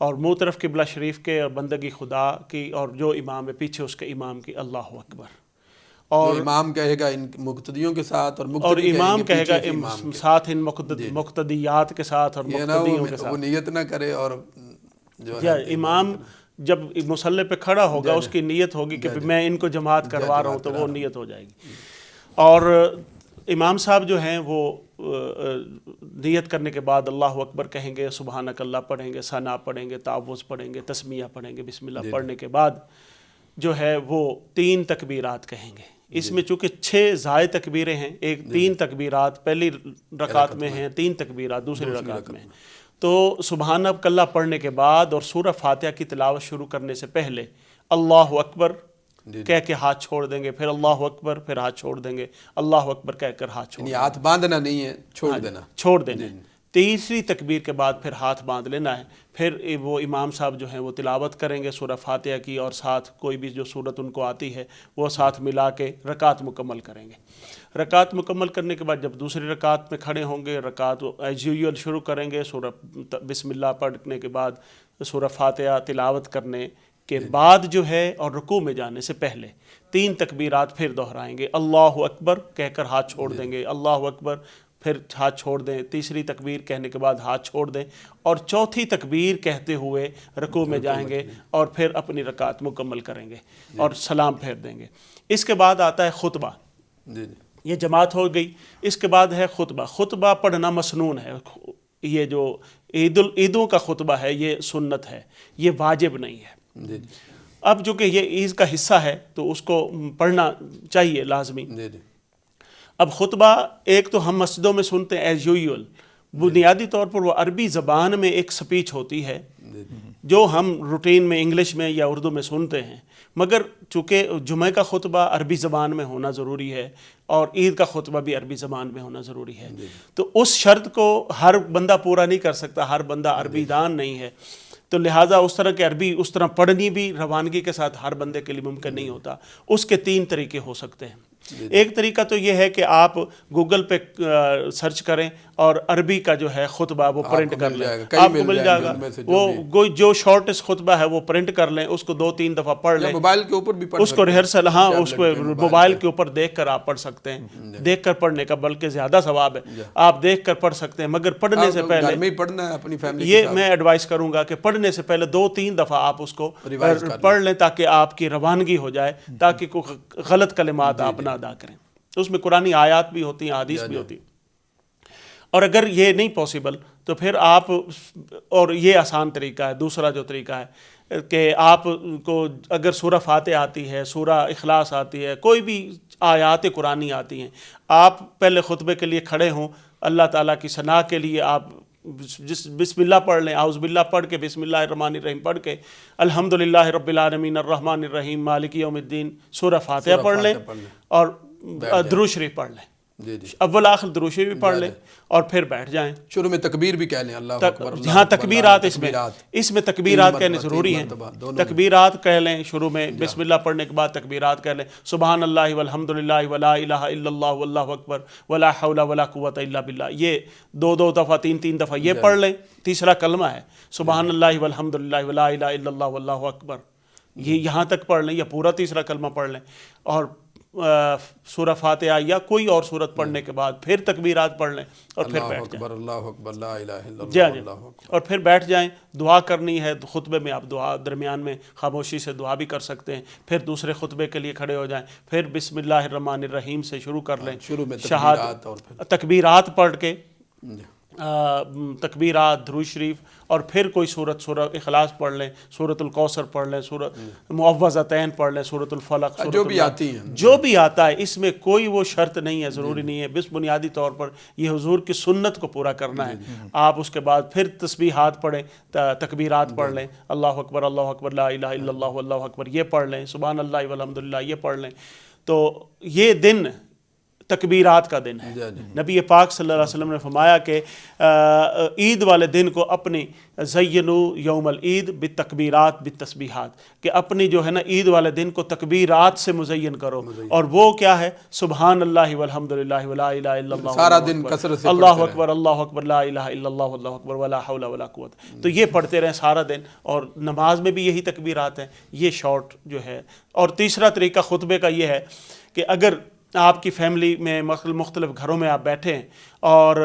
اور منہ طرف قبلہ شریف کے، اور بندگی خدا کی، اور جو امام ہے پیچھے اس کے امام کی اللہ اکبر، اور امام کہے گا ان مقتدیوں کے ساتھ، اور امام کہے گا ساتھ ان مقتدیات کے ساتھ اور مقتدیوں کے ساتھ. وہ نیت نہ کرے اور جو امام جب مصلی پہ کھڑا ہوگا اس کی نیت ہوگی کہ میں ان کو جماعت کروا رہا ہوں، تو وہ نیت ہو جائے گی. اور امام صاحب جو ہیں وہ نیت کرنے کے بعد اللہ اکبر کہیں گے، سبحانک اللہ پڑھیں گے، ثنا پڑھیں گے، تعوذ پڑھیں گے، تسمیہ پڑھیں گے، بسم اللہ پڑھنے کے بعد جو ہے وہ 3 تکبیرات کہیں گے. اس میں چونکہ 6 زائد تکبیریں ہیں، 3 تکبیرات پہلی رکعت میں ہیں، 3 تکبیرات دوسری رکعت میں ہیں. تو سبحانک اللہ پڑھنے کے بعد اور سورہ فاتحہ کی تلاوت شروع کرنے سے پہلے اللہ اکبر کہہ کے ہاتھ چھوڑ دیں گے، پھر اللہ اکبر، پھر ہاتھ چھوڑ دیں گے، اللہ اکبر کہہ کر ہاتھ چھوڑ دیں گے. ہاتھ باندھنا نہیں ہے، چھوڑ دینا. تیسری تکبیر کے بعد پھر ہاتھ باندھ لینا ہے. پھر وہ امام صاحب جو ہیں وہ تلاوت کریں گے سورہ فاتحہ کی، اور ساتھ کوئی بھی جو سورت ان کو آتی ہے وہ ساتھ ملا کے رکعت مکمل کریں گے. رکعت مکمل کرنے کے بعد جب دوسری رکعت میں کھڑے ہوں گے، رکعت ایز یوزول شروع کریں گے سورہ بسم اللہ پڑھنے کے بعد، سورہ فاتحہ تلاوت کرنے کے بعد جو ہے، اور رکوع میں جانے سے پہلے 3 تکبیرات پھر دہرائیں گے. اللہ اکبر کہہ کر ہاتھ چھوڑ دیں گے، اللہ اکبر، پھر ہاتھ چھوڑ دیں. تیسری تکبیر کہنے کے بعد ہاتھ چھوڑ دیں، اور چوتھی تکبیر کہتے ہوئے رکوع میں جائیں گے، اور پھر اپنی رکعت مکمل کریں گے اور سلام پھیر دیں گے. اس کے بعد آتا ہے خطبہ. یہ جماعت ہو گئی. اس کے بعد ہے خطبہ. خطبہ پڑھنا مسنون ہے. یہ جو عیدوں کا خطبہ ہے یہ سنت ہے، یہ واجب نہیں ہے. اب جو کہ یہ عید کا حصہ ہے تو اس کو پڑھنا چاہیے لازمی. اب خطبہ ایک تو ہم مسجدوں میں سنتے ہیں ایز یوزول، بنیادی طور پر وہ عربی زبان میں ایک سپیچ ہوتی ہے جو ہم روٹین میں انگلش میں یا اردو میں سنتے ہیں، مگر چونکہ جمعہ کا خطبہ عربی زبان میں ہونا ضروری ہے اور عید کا خطبہ بھی عربی زبان میں ہونا ضروری ہے، تو اس شرط کو ہر بندہ پورا نہیں کر سکتا، ہر بندہ عربی دان نہیں ہے، تو لہٰذا اس طرح کے عربی اس طرح پڑھنی بھی روانگی کے ساتھ ہر بندے کے لیے ممکن نہیں ہوتا. اس کے 3 طریقے ہو سکتے ہیں. ایک طریقہ تو یہ ہے کہ آپ گوگل پہ سرچ کریں اور عربی کا جو ہے خطبہ وہ پرنٹ کر لیں، آپ کو مل جائے گا. وہ جو شارٹسٹ خطبہ ہے وہ پرنٹ کر لیں، اس کو 2-3 دفعہ پڑھ لیں، موبائل کے اوپر بھی اس کو ریہرسل، ہاں اس کو موبائل کے اوپر دیکھ کر آپ پڑھ سکتے ہیں. دیکھ کر پڑھنے کا بلکہ زیادہ ثواب ہے. آپ دیکھ کر پڑھ سکتے ہیں، مگر پڑھنے سے پہلے پڑھنا ہے اپنی فیملی. یہ میں ایڈوائز کروں گا کہ پڑھنے سے پہلے 2-3 دفعہ آپ اس کو پڑھ لیں تاکہ آپ کی روانگی ہو جائے، تاکہ کوئی غلط کلمات آپ نہ ادا کریں. اس میں قرآنی آیات بھی ہوتی ہیں، حدیث بھی ہوتی ہیں. اور اگر یہ نہیں پاسبل تو پھر آپ، اور یہ آسان طریقہ ہے، دوسرا جو طریقہ ہے کہ آپ کو اگر سورہ فاتحہ آتی ہے، سورہ اخلاص آتی ہے، کوئی بھی آیات قرآنی آتی ہیں، آپ پہلے خطبے کے لیے کھڑے ہوں، اللہ تعالیٰ کی ثنا کے لیے آپ بسم اللہ پڑھ لیں، اعوذ باللہ پڑھ کے، بسم اللہ الرحمن الرحیم پڑھ کے، الحمدللہ رب العالمین الرحمن الرحیم مالک یوم الدین سورہ فاتحہ پڑھ لیں، اور درود شریف پڑھ لیں، اول آخر درود شریف بھی پڑھ لیں، اور پھر بیٹھ جائیں. شروع میں تکبیر بھی کہہ لیں، اللہ اکبر. ہاں تکبیرات اس میں تکبیرات کہنے ضروری ہیں. تکبیرات کہہ لیں شروع میں، بسم اللہ پڑھنے کے بعد تکبیرات کہہ لیں، سبحان اللہ والحمدللہ ولا الہ الا اللہ واللہ اکبر ولا حول ولا قوت الا باللہ. یہ 2 دفعہ 3 دفعہ یہ پڑھ لیں. تیسرا کلمہ ہے سبحان اللہ والحمدللہ ولا الہ الا اللہ واللہ اکبر، یہ یہاں تک پڑھ لیں، یا پورا تیسرا کلمہ پڑھ لیں، اور سورہ فاتحہ یا کوئی اور سورت پڑھنے کے بعد پھر تکبیرات پڑھ لیں اور پھر بیٹھ جائیں. اللہ اکبر لا الہ الا اللہ اللہ اکبر. اور پھر بیٹھ جائیں. دعا کرنی ہے خطبے میں، آپ دعا درمیان میں خاموشی سے دعا بھی کر سکتے ہیں. پھر دوسرے خطبے کے لیے کھڑے ہو جائیں، پھر بسم اللہ الرحمن الرحیم سے شروع کر لیں، شروع میں شہادت تکبیرات پڑھ کے تکبیرات، درود شریف، اور پھر کوئی سورت اخلاص پڑھ لیں، سورۃ الکوثر پڑھ لیں، سورۃ معوذتین پڑھ لیں، سورۃ الفلق، سورۃ جو بھی آتی ہیں، جو بھی آتا ہے، اس میں کوئی وہ شرط نہیں ہے، ضروری نہیں ہے، بس بنیادی طور پر یہ حضور کی سنت کو پورا کرنا ہے۔ آپ اس کے بعد پھر تسبیحات پڑھیں، تکبیرات پڑھ لیں، اللہ اکبر لا الہ الا اللہ واللہ اکبر یہ پڑھ لیں، سبحان اللہ والحمدللہ یہ پڑھ لیں۔ تو یہ دن تکبیرات کا دن ہے۔ نبی پاک صلی اللہ علیہ وسلم نے فرمایا کہ عید والے دن کو اپنی زینو یوم العید بالتکبیرات بالتسبیحات، کہ اپنی جو ہے نا عید والے دن کو تکبیرات سے مزین کرو، اور وہ کیا ہے؟ سبحان اللہ والحمدللہ ولا الہ الا اللہ، سارا دن کثرت سے اللہ اکبر لا الہ الا اللہ واللہ اکبر ولا حول ولا قوت۔ تو یہ پڑھتے رہیں سارا دن، اور نماز میں بھی یہی تکبیرات ہیں، یہ شارٹ جو ہے۔ اور تیسرا طریقہ خطبے کا یہ ہے کہ اگر آپ کی فیملی میں مختلف گھروں میں آپ بیٹھے ہیں اور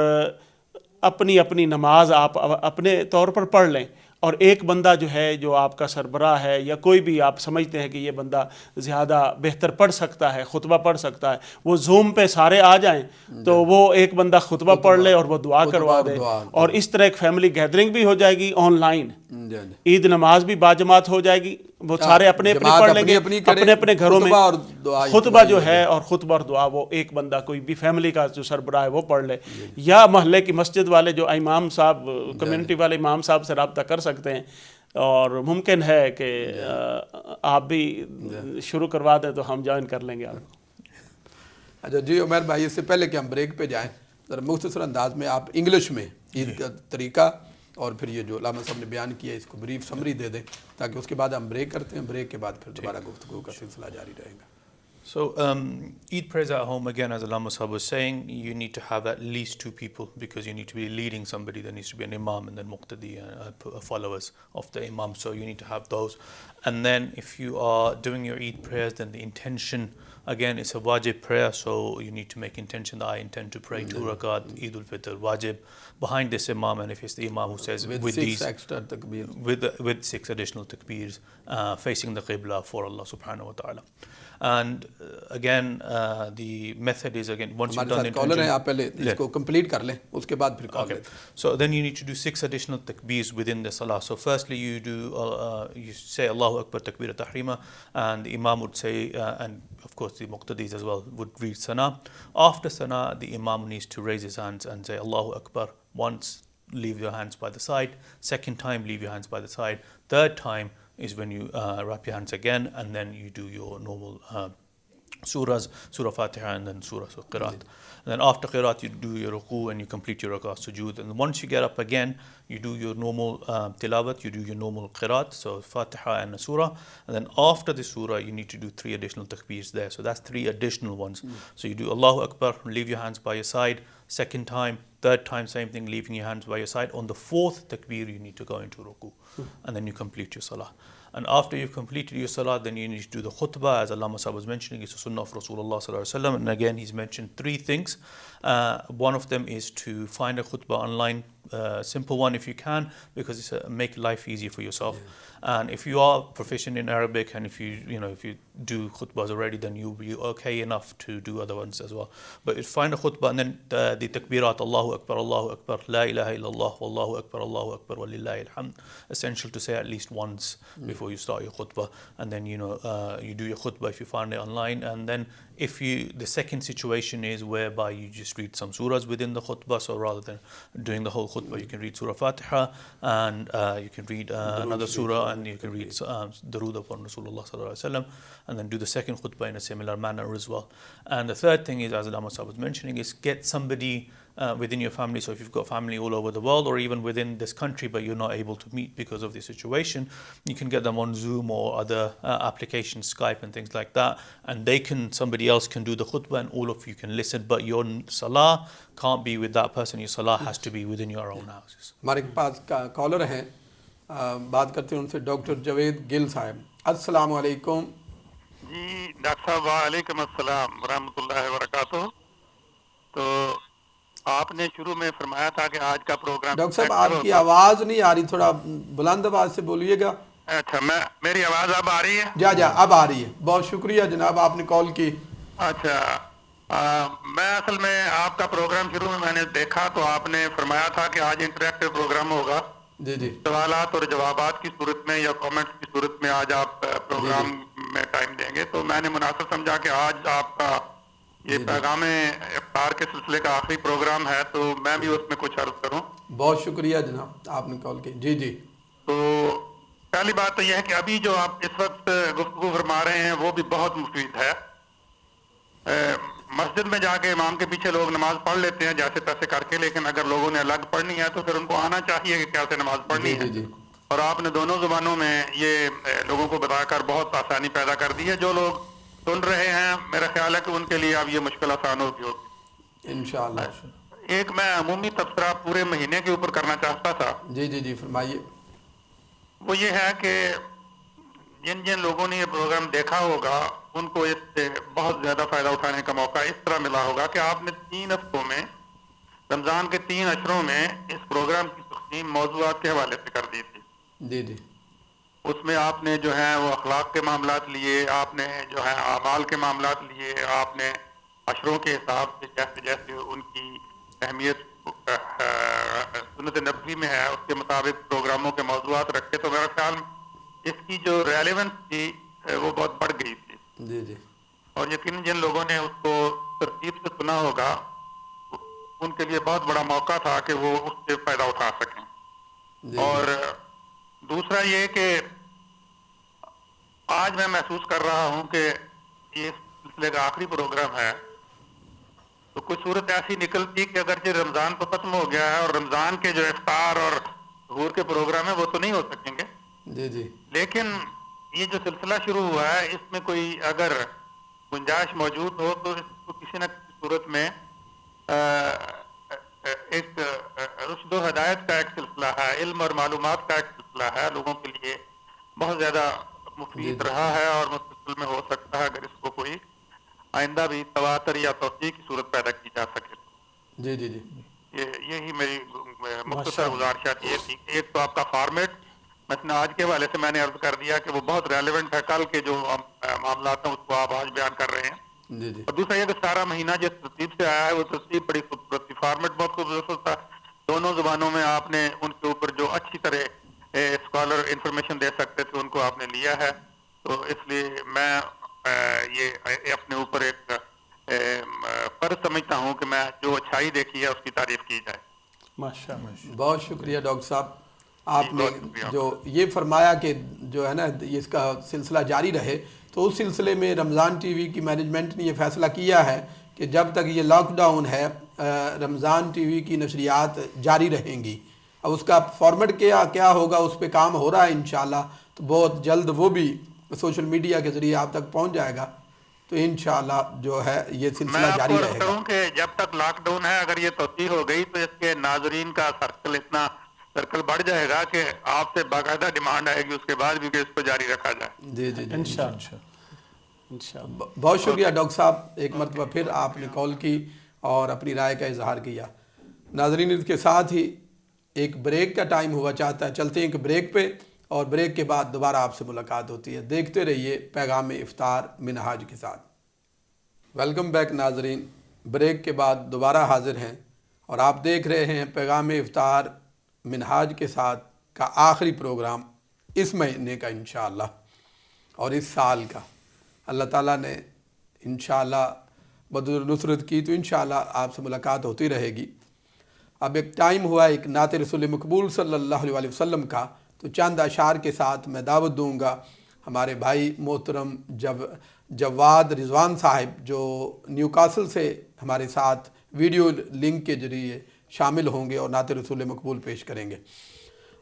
اپنی اپنی نماز آپ اپنے طور پر پڑھ لیں، اور ایک بندہ جو ہے، جو آپ کا سربراہ ہے یا کوئی بھی آپ سمجھتے ہیں کہ یہ بندہ زیادہ بہتر پڑھ سکتا ہے، خطبہ پڑھ سکتا ہے، وہ زوم پہ سارے آ جائیں تو وہ ایک بندہ خطبہ پڑھ لے اور وہ دعا کروا دے، اور اس طرح ایک فیملی گیدرنگ بھی ہو جائے گی آن لائن، عید نماز بھی باجماعت ہو جائے گی، وہ سارے اپنے اپنے پڑھ لیں گے اپنے اپنے گھروں میں، خطبہ جو ہے اور خطبہ اور دعا وہ ایک بندہ کوئی بھی فیملی کا جو سربراہ ہے وہ پڑھ لے، یا محلے کی مسجد والے جو امام صاحب، کمیونٹی والے امام صاحب سے رابطہ کر سکتے ہیں، اور ممکن ہے کہ آپ بھی شروع کروا دیں تو ہم جوائن کر لیں گے آپ کو۔ اچھا جی عمیر بھائی، اس سے پہلے کہ ہم بریک پہ جائیں، ذرا مختصر انداز میں آپ انگلش میں عید کا طریقہ اور پھر یہ جو علامہ صاحب نے بیان کیا ہے اس کو بریف سمری دے دیں، تاکہ اس کے بعد ہم بریک کرتے ہیں، بریک کے بعد پھر دوبارہ گفتگو کا سلسلہ جاری رہے گا۔ So Eid prayers at home, again, as Allama Sahab was saying, you need to have at least 2 people, because you need to be leading somebody. There needs to be an imam and then muqtadi, followers of the imam, so you need to have those. And then if you are doing your Eid prayers, then the intention, again, it's a wajib prayer, so you need to make intention that I intend to pray 2 rakat Eid ul-Fitr wajib behind this imam, and if it's the imam who says with these extra takbir, with 6 additional takbirs, facing the qibla for Allah subhanahu wa ta'ala. And again, the method is, again, once you've done the intention, caller ہیں، آپ پہلے اس کو complete کر لیں، اس کے بعد پھر کال لیں۔ So then you need to do 6 additional takbirs within the salah. So firstly you do you say Allahu Akbar takbir tahrima, and the imam would say, and of course the muqtadis as well would read sana. After sana, the imam needs to raise his hands and say Allahu Akbar once, leave your hands by the side. Second time, leave your hands by the side. Third time is when you wrap your hands again, and then you do your normal surahs, Surah Fatiha and then Surah Qiraat. And then after Qiraat you do your ruku and you complete your rakat sujood. And once you get up again, you do your normal tilawat, you do your normal Qiraat, so Fatiha and a Surah. And then after the Surah you need to do 3 additional takbeers there. So that's 3 additional ones. So you do Allahu Akbar, leave your hands by your side. Second time, third time, same thing, leaving your hands by your side. On the 4th takbir you need to go into ruku, and then you complete your salah. And after you've completed your salah, then you need to do the khutbah, as Allama Sahab was mentioning. It's a sunnah of Rasulullah sallallahu alaihi wasallam. And again, he's mentioned 3 things. One of them is to find a khutbah online, simple one if you can, because it's make life easy for yourself. And if you are proficient in Arabic, and if you do khutbahs already, then you'll be okay enough to do other ones as well. But find a khutbah, and then the takbirat, Allahu Akbar, La ilaha illallah, Wallahu Akbar, Walillahi alhamd. Essential to say at least once before you start your khutbah. And then you do your khutbah if you find it online. And then if the second situation is whereby you just read some surahs within the khutbah, so rather than doing the whole khutbah, you can read Surah Fatiha, and you can read another surah, and you can read Darood upon Rasulullah sallallahu alaihi wasallam, and then do the second khutbah in a similar manner as well. And the third thing is, as Allama Sahab was mentioning, is get somebody within your family. So if you've got family all over the world, or even within this country, but you're not able to meet because of the situation, you can get them on Zoom or other applications, Skype and things like that, and somebody else can do the khutbah, and all of you can listen, but your salah can't be with that person. Your salah has to be within your own houses. ہمارے پاس collar ہیں، بات کرتے ہیں ان سے، doctor Javed گل صاحب۔ السلام علیکم۔ جی doctor صاحب، وعلیکم السلام ورحمۃ اللہ وبرکاتہ۔ تو آپ نے شروع میں فرمایا تھا کہ آج کا پروگرام، ڈاکٹر صاحب آپ کی آواز نہیں آ رہی، تھوڑا بلند آواز سے بولیے گا۔ اچھا، میری آواز اب آ رہی ہے؟ جا اب آ رہی ہے۔ بہت شکریہ جناب، آپ نے کال کی۔ اچھا، میں اصل میں آپ کا پروگرام شروع میں نے دیکھا تو آپ نے فرمایا تھا کہ آج انٹریکٹیو پروگرام ہوگا. جی جی سوالات اور جوابات کی صورت میں یا کامنٹس کی صورت میں آج آپ پروگرام میں ٹائم دیں گے, تو میں نے مناسب سمجھا کہ آج آپ کا یہ پیغام افطار کے سلسلے کا آخری پروگرام ہے, تو میں بھی اس میں کچھ عرض کروں. بہت شکریہ جناب, آپ نے کال کی. جی جی. تو پہلی بات تو یہ ہے کہ ابھی جو آپ اس وقت گفتگو فرما رہے ہیں وہ بھی بہت مفید ہے. مسجد میں جا کے امام کے پیچھے لوگ نماز پڑھ لیتے ہیں جیسے تیسے کر کے, لیکن اگر لوگوں نے الگ پڑھنی ہے تو پھر ان کو آنا چاہیے کہ کیسے نماز پڑھنی ہے. اور آپ نے دونوں زبانوں میں یہ لوگوں کو بتا کر بہت آسانی پیدا کر دی ہے. جو لوگ سن رہے ہیں میرا خیال ہے کہ ان کے لیے اب یہ مشکل آسان ہوگی انشاءاللہ. ایک میں عمومی تبصرہ پورے مہینے کے اوپر کرنا چاہتا تھا. جی جی جی فرمائیے. وہ یہ ہے کہ جن جن لوگوں نے یہ پروگرام دیکھا ہوگا ان کو اس سے بہت زیادہ فائدہ اٹھانے کا موقع اس طرح ملا ہوگا کہ آپ نے 3 ہفتوں میں رمضان کے 3 اشروں میں اس پروگرام کی تقسیم موضوعات کے حوالے سے کر دی تھی. جی جی. اس میں آپ نے جو ہے وہ اخلاق کے معاملات لیے, آپ نے جو ہے اعمال کے معاملات لیے, آپ نے اشروں کے حساب سے جیسے جیسے ان کی اہمیت سنت نبوی میں ہے اس کے مطابق پروگراموں کے موضوعات رکھے. تو میرا خیال اس کی جو ریلیونس تھی وہ بہت بڑھ گئی تھی. جی جی. اور یقیناً جن لوگوں نے اس کو ترتیب سے سنا ہوگا ان کے لیے بہت بڑا موقع تھا کہ وہ اس سے فائدہ اٹھا سکیں. اور دوسرا یہ کہ آج میں محسوس کر رہا ہوں کہ یہ سلسلے کا آخری پروگرام ہے, تو کچھ صورت ایسی نکلتی کہ اگرچہ رمضان تو ختم ہو گیا ہے اور رمضان کے جو افطار اور سحور کے پروگرام ہیں وہ تو نہیں ہو سکیں گے, جی جی, لیکن یہ جو سلسلہ شروع ہوا ہے اس میں کوئی اگر گنجائش موجود ہو تو اس کو کسی نہ کسی صورت میں ایک رشد و ہدایت کا ایک سلسلہ ہے, علم اور معلومات کا ایک سلسلہ ہے, لوگوں کے لیے بہت زیادہ مفید رہا ہے اور مستقبل میں ہو سکتا ہے اگر اس کو کوئی آئندہ بھی تواتر یا توسیع کی صورت پیدا کی جا سکے. جی جی جی. یہی میری مختصر گزارشات یہ تھی. ایک تو آپ کا فارمیٹ مثلا آج کے حوالے سے میں نے عرض کر دیا کہ وہ بہت ریلیونٹ ہے, کل کے جو معاملات ہیں اس کو آپ آج بیان کر رہے ہیں. جی جی. اور دوسرا یہ کہ سارا مہینہ جس ترتیب سے آیا ہے وہ ترتیب بڑی خوبصورت تھی, فارمیٹ بہت خوبصورت تھا. دونوں زبانوں میں آپ نے ان کے اوپر جو اچھی طرح اسکالر انفارمیشن دے سکتے تھے ان کو آپ نے لیا ہے. تو اس لیے میں یہ اپنے اوپر ایک فرض سمجھتا ہوں کہ میں جو اچھائی دیکھی ہے اس کی تعریف کی جائے. ماشاءاللہ. بہت شکریہ ڈاکٹر صاحب, آپ نے جو یہ فرمایا کہ جو ہے نا اس کا سلسلہ جاری رہے, تو اس سلسلے میں رمضان ٹی وی کی مینجمنٹ نے یہ فیصلہ کیا ہے کہ جب تک یہ لاک ڈاؤن ہے رمضان ٹی وی کی نشریات جاری رہیں گی. اب اس کا فارمیٹ کیا ہوگا اس پہ کام ہو رہا ہے انشاءاللہ, تو بہت جلد وہ بھی سوشل میڈیا کے ذریعے آپ تک پہنچ جائے گا. تو انشاءاللہ جو ہے یہ سلسلہ جاری رہے گا. میں آپ کو کہوں کہ جب تک لاک ڈاؤن ہے اگر یہ توسیع ہو گئی تو اس کے ناظرین کا سرکل بڑھ جائے گا کہ آپ سے باقاعدہ ڈیمانڈ آئے گی اس کے بعد بھی کہ اس کو جاری رکھا جائے. جی جی انشاءاللہ. بہت شکریہ ڈاکٹر صاحب, ایک مرتبہ پھر آپ نے کال کی اور اپنی رائے کا اظہار کیا. ناظرین اس کے ساتھ ہی ایک بریک کا ٹائم ہوا چاہتا ہے, چلتے ہیں ایک بریک پہ اور بریک کے بعد دوبارہ آپ سے ملاقات ہوتی ہے. دیکھتے رہیے پیغام افطار منہاج کے ساتھ. ویلکم بیک ناظرین, بریک کے بعد دوبارہ حاضر ہیں اور آپ دیکھ رہے ہیں پیغام افطار منہاج کے ساتھ کا آخری پروگرام اس مہینے کا انشاءاللہ اور اس سال کا. اللہ تعالیٰ نے انشاءاللہ بدر نصرت کی تو انشاءاللہ آپ سے ملاقات ہوتی رہے گی. اب ایک ٹائم ہوا ایک نعت رسول مقبول صلی اللہ علیہ وسلم کا, تو چند اشعار کے ساتھ میں دعوت دوں گا ہمارے بھائی محترم جواد رضوان صاحب جو نیو کاسل سے ہمارے ساتھ ویڈیو لنک کے ذریعے شامل ہوں گے اور نعت رسول مقبول پیش کریں گے.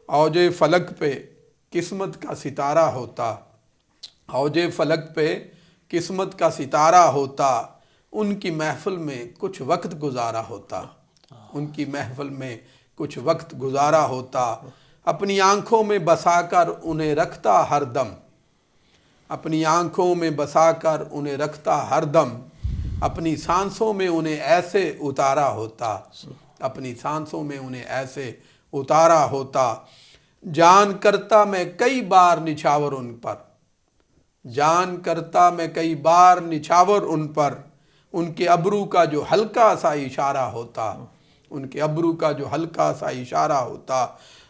اوج فلک پہ قسمت کا ستارہ ہوتا, اوج فلک پہ قسمت کا ستارہ ہوتا, ان کی محفل میں کچھ وقت گزارا ہوتا, ان کی محفل میں کچھ وقت گزارا ہوتا, اپنی آنکھوں میں بسا کر انہیں رکھتا ہر دم, اپنی آنکھوں میں بسا کر انہیں رکھتا ہر دم, اپنی سانسوں میں انہیں ایسے اتارا ہوتا, اپنی سانسوں میں انہیں ایسے اتارا ہوتا, جان کرتا میں کئی بار نچھاور ان پر, جان کرتا میں کئی بار نچھاور ان پر, ان کے ابرو کا جو ہلکا سا اشارہ ہوتا، ان کے ابرو کا جو ہلکا سا اشارہ ہوتا،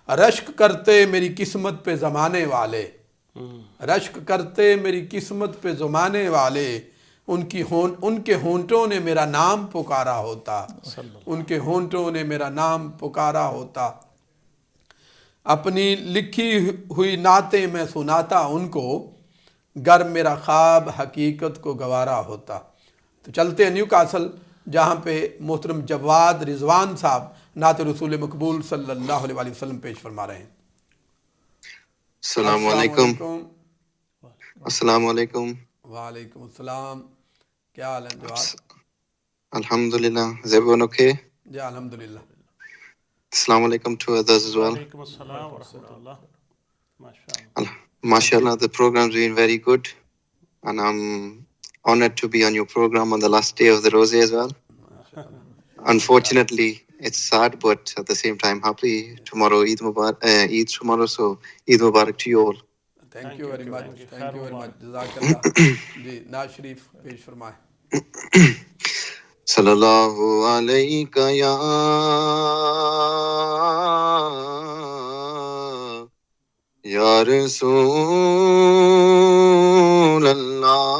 رشک کرتے میری قسمت پہ زمانے والے، رشک کرتے میری قسمت پہ زمانے والے، ان کے ہونٹوں نے میرا نام پکارا ہوتا، ان کے ہونٹوں نے میرا نام پکارا ہوتا، اپنی لکھی ہوئی نعتیں میں سناتا ان کو، گر میرا خواب حقیقت کو گوارا ہوتا۔ تو چلتے ہیں نیو کاسل، جہاں پہ محترم جواد رضوان صاحب نعت رسول مقبول صلی اللہ علیہ وسلم پیش فرما رہے ہیں۔ السلام علیکم۔ السلام علیکم۔ وعلیکم السلام، کیا حال ہے جواد؟ Alhamdulillah. Is everyone okay? جی الحمدللہ۔ Assalamu alaikum to others as well. وعلیکم السلام ورحمۃ اللہ۔ ماشاءاللہ۔ MashaAllah, the program's been very good. And I'm honored to be on your program on the last day of the Rosé as well. Unfortunately, it's sad, but at the same time, happy tomorrow, Eid Mubarak, Eid tomorrow, so Eid Mubarak to you all. Thank you very much, thank you very much, جزاک اللہ۔ جی ناز شریف پیش فرمائیں۔ صلی اللہ علیہ یا رسول اللہ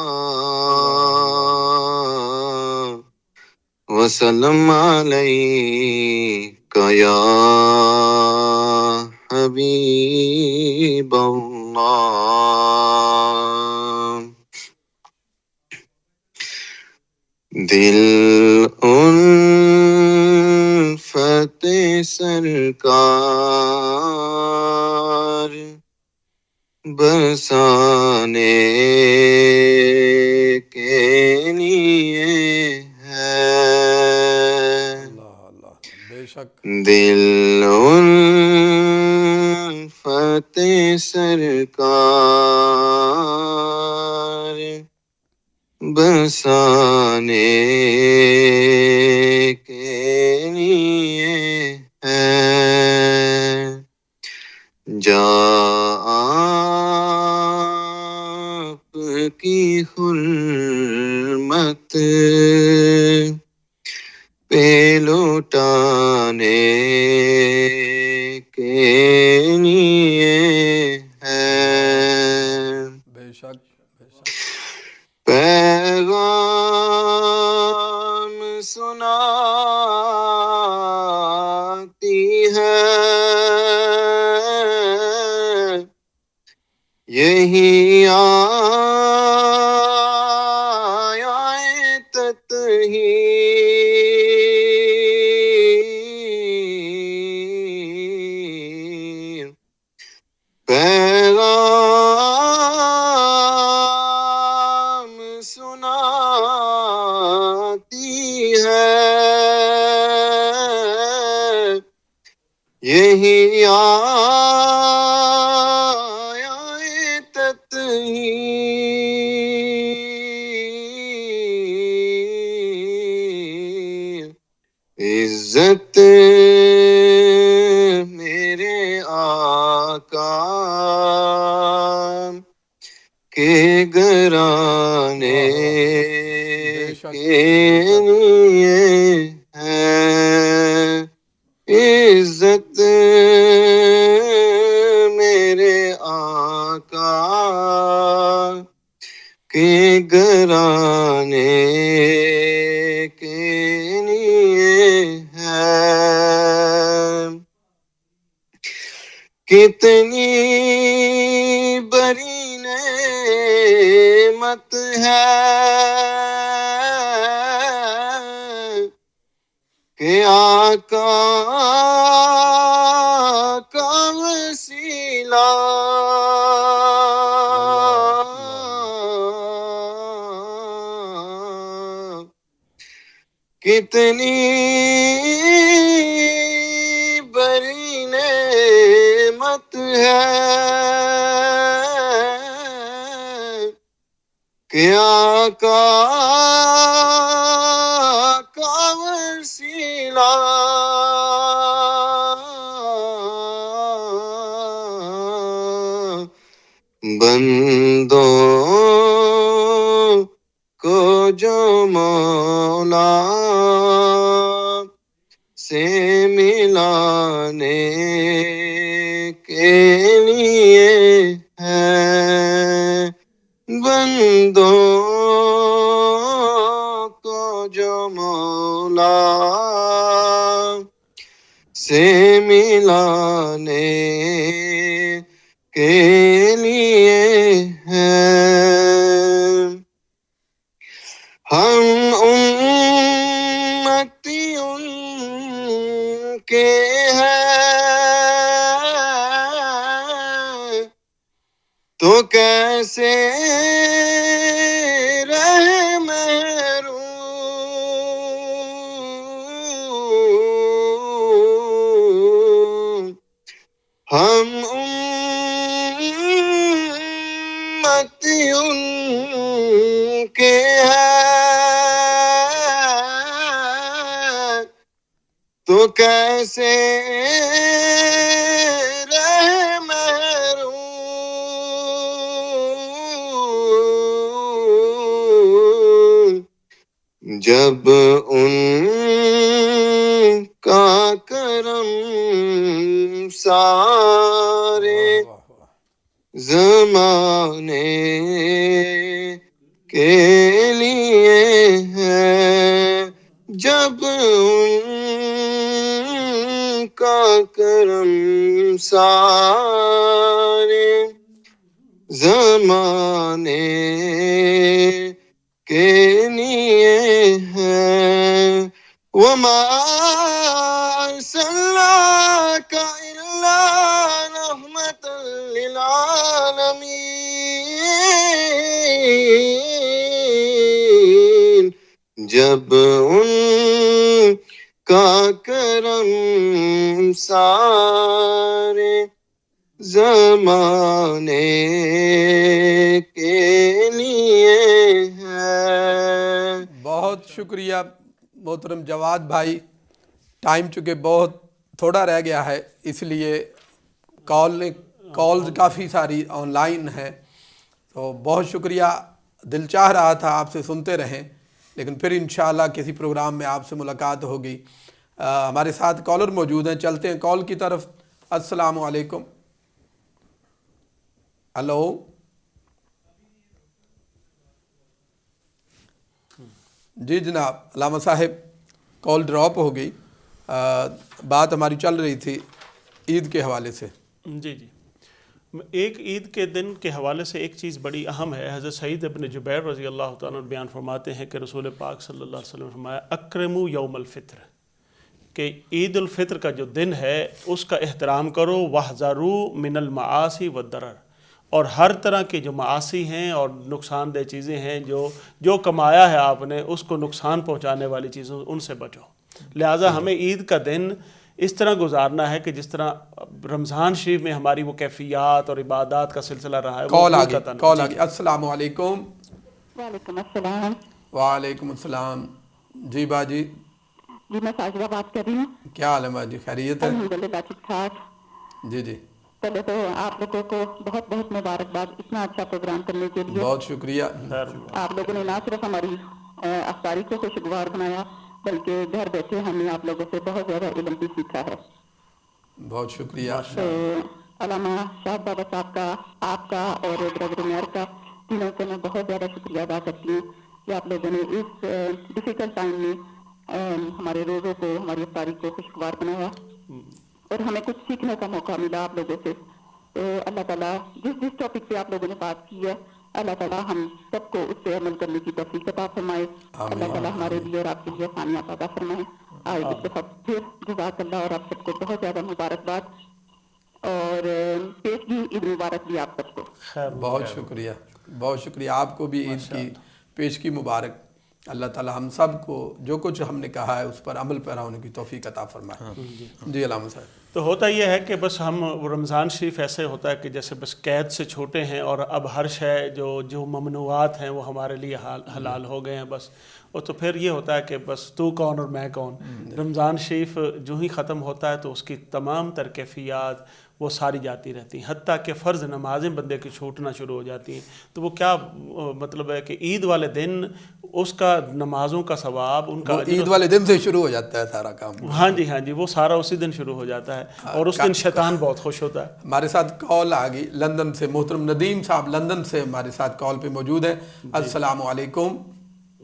وسلم علیہ یا حبیب اللہ۔ دل الفت سرکار بسانے کے لیے ہے، بے شک دل الفت سرکار بسانے کے لیے ہے، جا آپ کی حرمت پہ لوٹانے کے لیے ہے، بے شک بے شک۔ پیغام سناتی ہے یہی آیت تطہیر، پیغام سناتی ہے یہی آیت تطہیر، عزت میرے آقا کے گھرانے کے لیے ہے، عزت میرے آقا کے گھرانے کے لیے ہے، کتنی بڑی نعمت ہے کہ آقا کا وسیلہ کتنی بڑی نعمت ہے کہ آقا کا وسیلہ بندوں کو جو مولا سے ملانے کے لیے ہے، بندوں کو جو مولا سے ملانے کے لیے ہے۔ ہم امتی ان کے ہیں تو کیسے رہے محروم، ہم امتی ان کے ہیں تو کیسے رہے محروم، جب ان کا کرم سارے زمانے کے لیے ہے، جب ان کا کرم سارے زمانے کے لیے ہے۔ وما أرسلناك إلا رحمة للعالمين، جب ان کا کرم سارے زمانے کے لیے ہے۔ بہت شکریہ محترم جواد بھائی، ٹائم چونکہ بہت تھوڑا رہ گیا ہے اس لیے کالز کافی ساری آن لائن ہیں، تو بہت شکریہ، دل چاہ رہا تھا آپ سے سنتے رہیں، لیکن پھر انشاءاللہ کسی پروگرام میں آپ سے ملاقات ہوگی۔ ہمارے ساتھ کالر موجود ہیں، چلتے ہیں کال کی طرف۔ السلام علیکم۔ ہلو، جی جناب، علامہ صاحب کال ڈراپ ہو گئی، بات ہماری چل رہی تھی عید کے حوالے سے۔ جی جی، ایک عید کے دن کے حوالے سے ایک چیز بڑی اہم ہے۔ حضرت سعید ابن جبیر رضی اللہ تعالیٰ عنہ بیان فرماتے ہیں کہ رسول پاک صلی اللہ علیہ وسلم نے فرمایا اکرموا یوم الفطر، کہ عید الفطر کا جو دن ہے اس کا احترام کرو، واحذروا من المعاصی والضرر، اور ہر طرح کے جو معاصی ہیں اور نقصان دہ چیزیں ہیں جو کمایا ہے آپ نے اس کو نقصان پہنچانے والی چیزوں ان سے بچو۔ لہٰذا ہمیں عید کا دن اس طرح گزارنا ہے کہ جس طرح رمضان شریف میں ہماری وہ کیفیات اور عبادات کا سلسلہ رہا ہے۔ کال آگئی۔ السلام علیکم۔ وعلیکم السلام۔ وعلیکم السلام، جی باجی، جی میں ساجدہ بات کر رہی ہوں۔ کیا حال ہے باجی، خیریت ہے؟ الحمدللہ ٹھیک ٹھاک۔ جی جی، پہلے تو آپ لوگوں کو بہت بہت مبارکباد اتنا اچھا پروگرام کرنے کے لیے۔ بہت شکریہ۔ آپ لوگوں نے نہ صرف ہماری افطاری کو خوشگوار بنایا بلکہ گھر بیٹھے ہم نے آپ لوگوں سے بہت زیادہ علم بھی سیکھا ہے۔ بہت شکریہ۔ علامہ شاہد بابا صاحب کا، آپ کا اور برادر عمیر کا، تینوں سے میں بہت زیادہ شکریہ ادا کرتی ہوں کہ آپ لوگوں نے اس ڈیفیکلٹ ٹائم میں ہمارے روزوں کو، ہماری افطاری کو خوشگوار بنایا اور ہمیں کچھ سیکھنے کا موقع ملا آپ لوگوں سے۔ تو اللہ تعالیٰ جس ٹاپک پہ آپ لوگوں نے بات کی ہے، اللہ تعالیٰ ہم سب کو اس پہ عمل کرنے کی توفیق عطا فرمائے۔ اللہ تعالیٰ ہمارے لیے اور آپ کے لیے آسانیاں عطا فرمائے۔ آج ایک دفعہ پھر جزاک اللہ، اور آپ سب کو بہت زیادہ مبارکباد اور پیشگی عید مبارک بھی آپ سب کو۔ بہت شکریہ، بہت شکریہ، آپ کو بھی عید کی پیشگی مبارک۔ اللہ تعالیٰ ہم سب کو جو کچھ ہم نے کہا ہے اس پر عمل پیرا ہونے کی توفیق عطا فرمائے۔ جی علامہ صاحب۔ تو ہوتا یہ ہے کہ بس ہم رمضان شریف ایسے ہوتا ہے کہ جیسے بس قید سے چھوٹے ہیں اور اب ہر شے جو ممنوعات ہیں وہ ہمارے لیے حلال ہو گئے ہیں بس، اور تو پھر یہ ہوتا ہے کہ بس تو کون اور میں کون. رمضان شریف جو ہی ختم ہوتا ہے تو اس کی تمام تر کیفیات وہ ساری جاتی رہتی ہیں, حتیٰ کہ فرض نمازیں بندے کی چھوٹنا شروع ہو جاتی ہیں. تو وہ کیا مطلب ہے کہ عید والے دن اس کا نمازوں کا ثواب ان کا عید والے دن سے شروع ہو جاتا ہے سارا کام. ہاں جی وہ سارا اسی دن شروع ہو جاتا ہے, اور اس دن شیطان بہت خوش ہوتا ہے. ہمارے ساتھ کال آ گئی لندن سے, محترم ندیم صاحب لندن سے ہمارے ساتھ کال پہ موجود ہیں. السلام علیکم.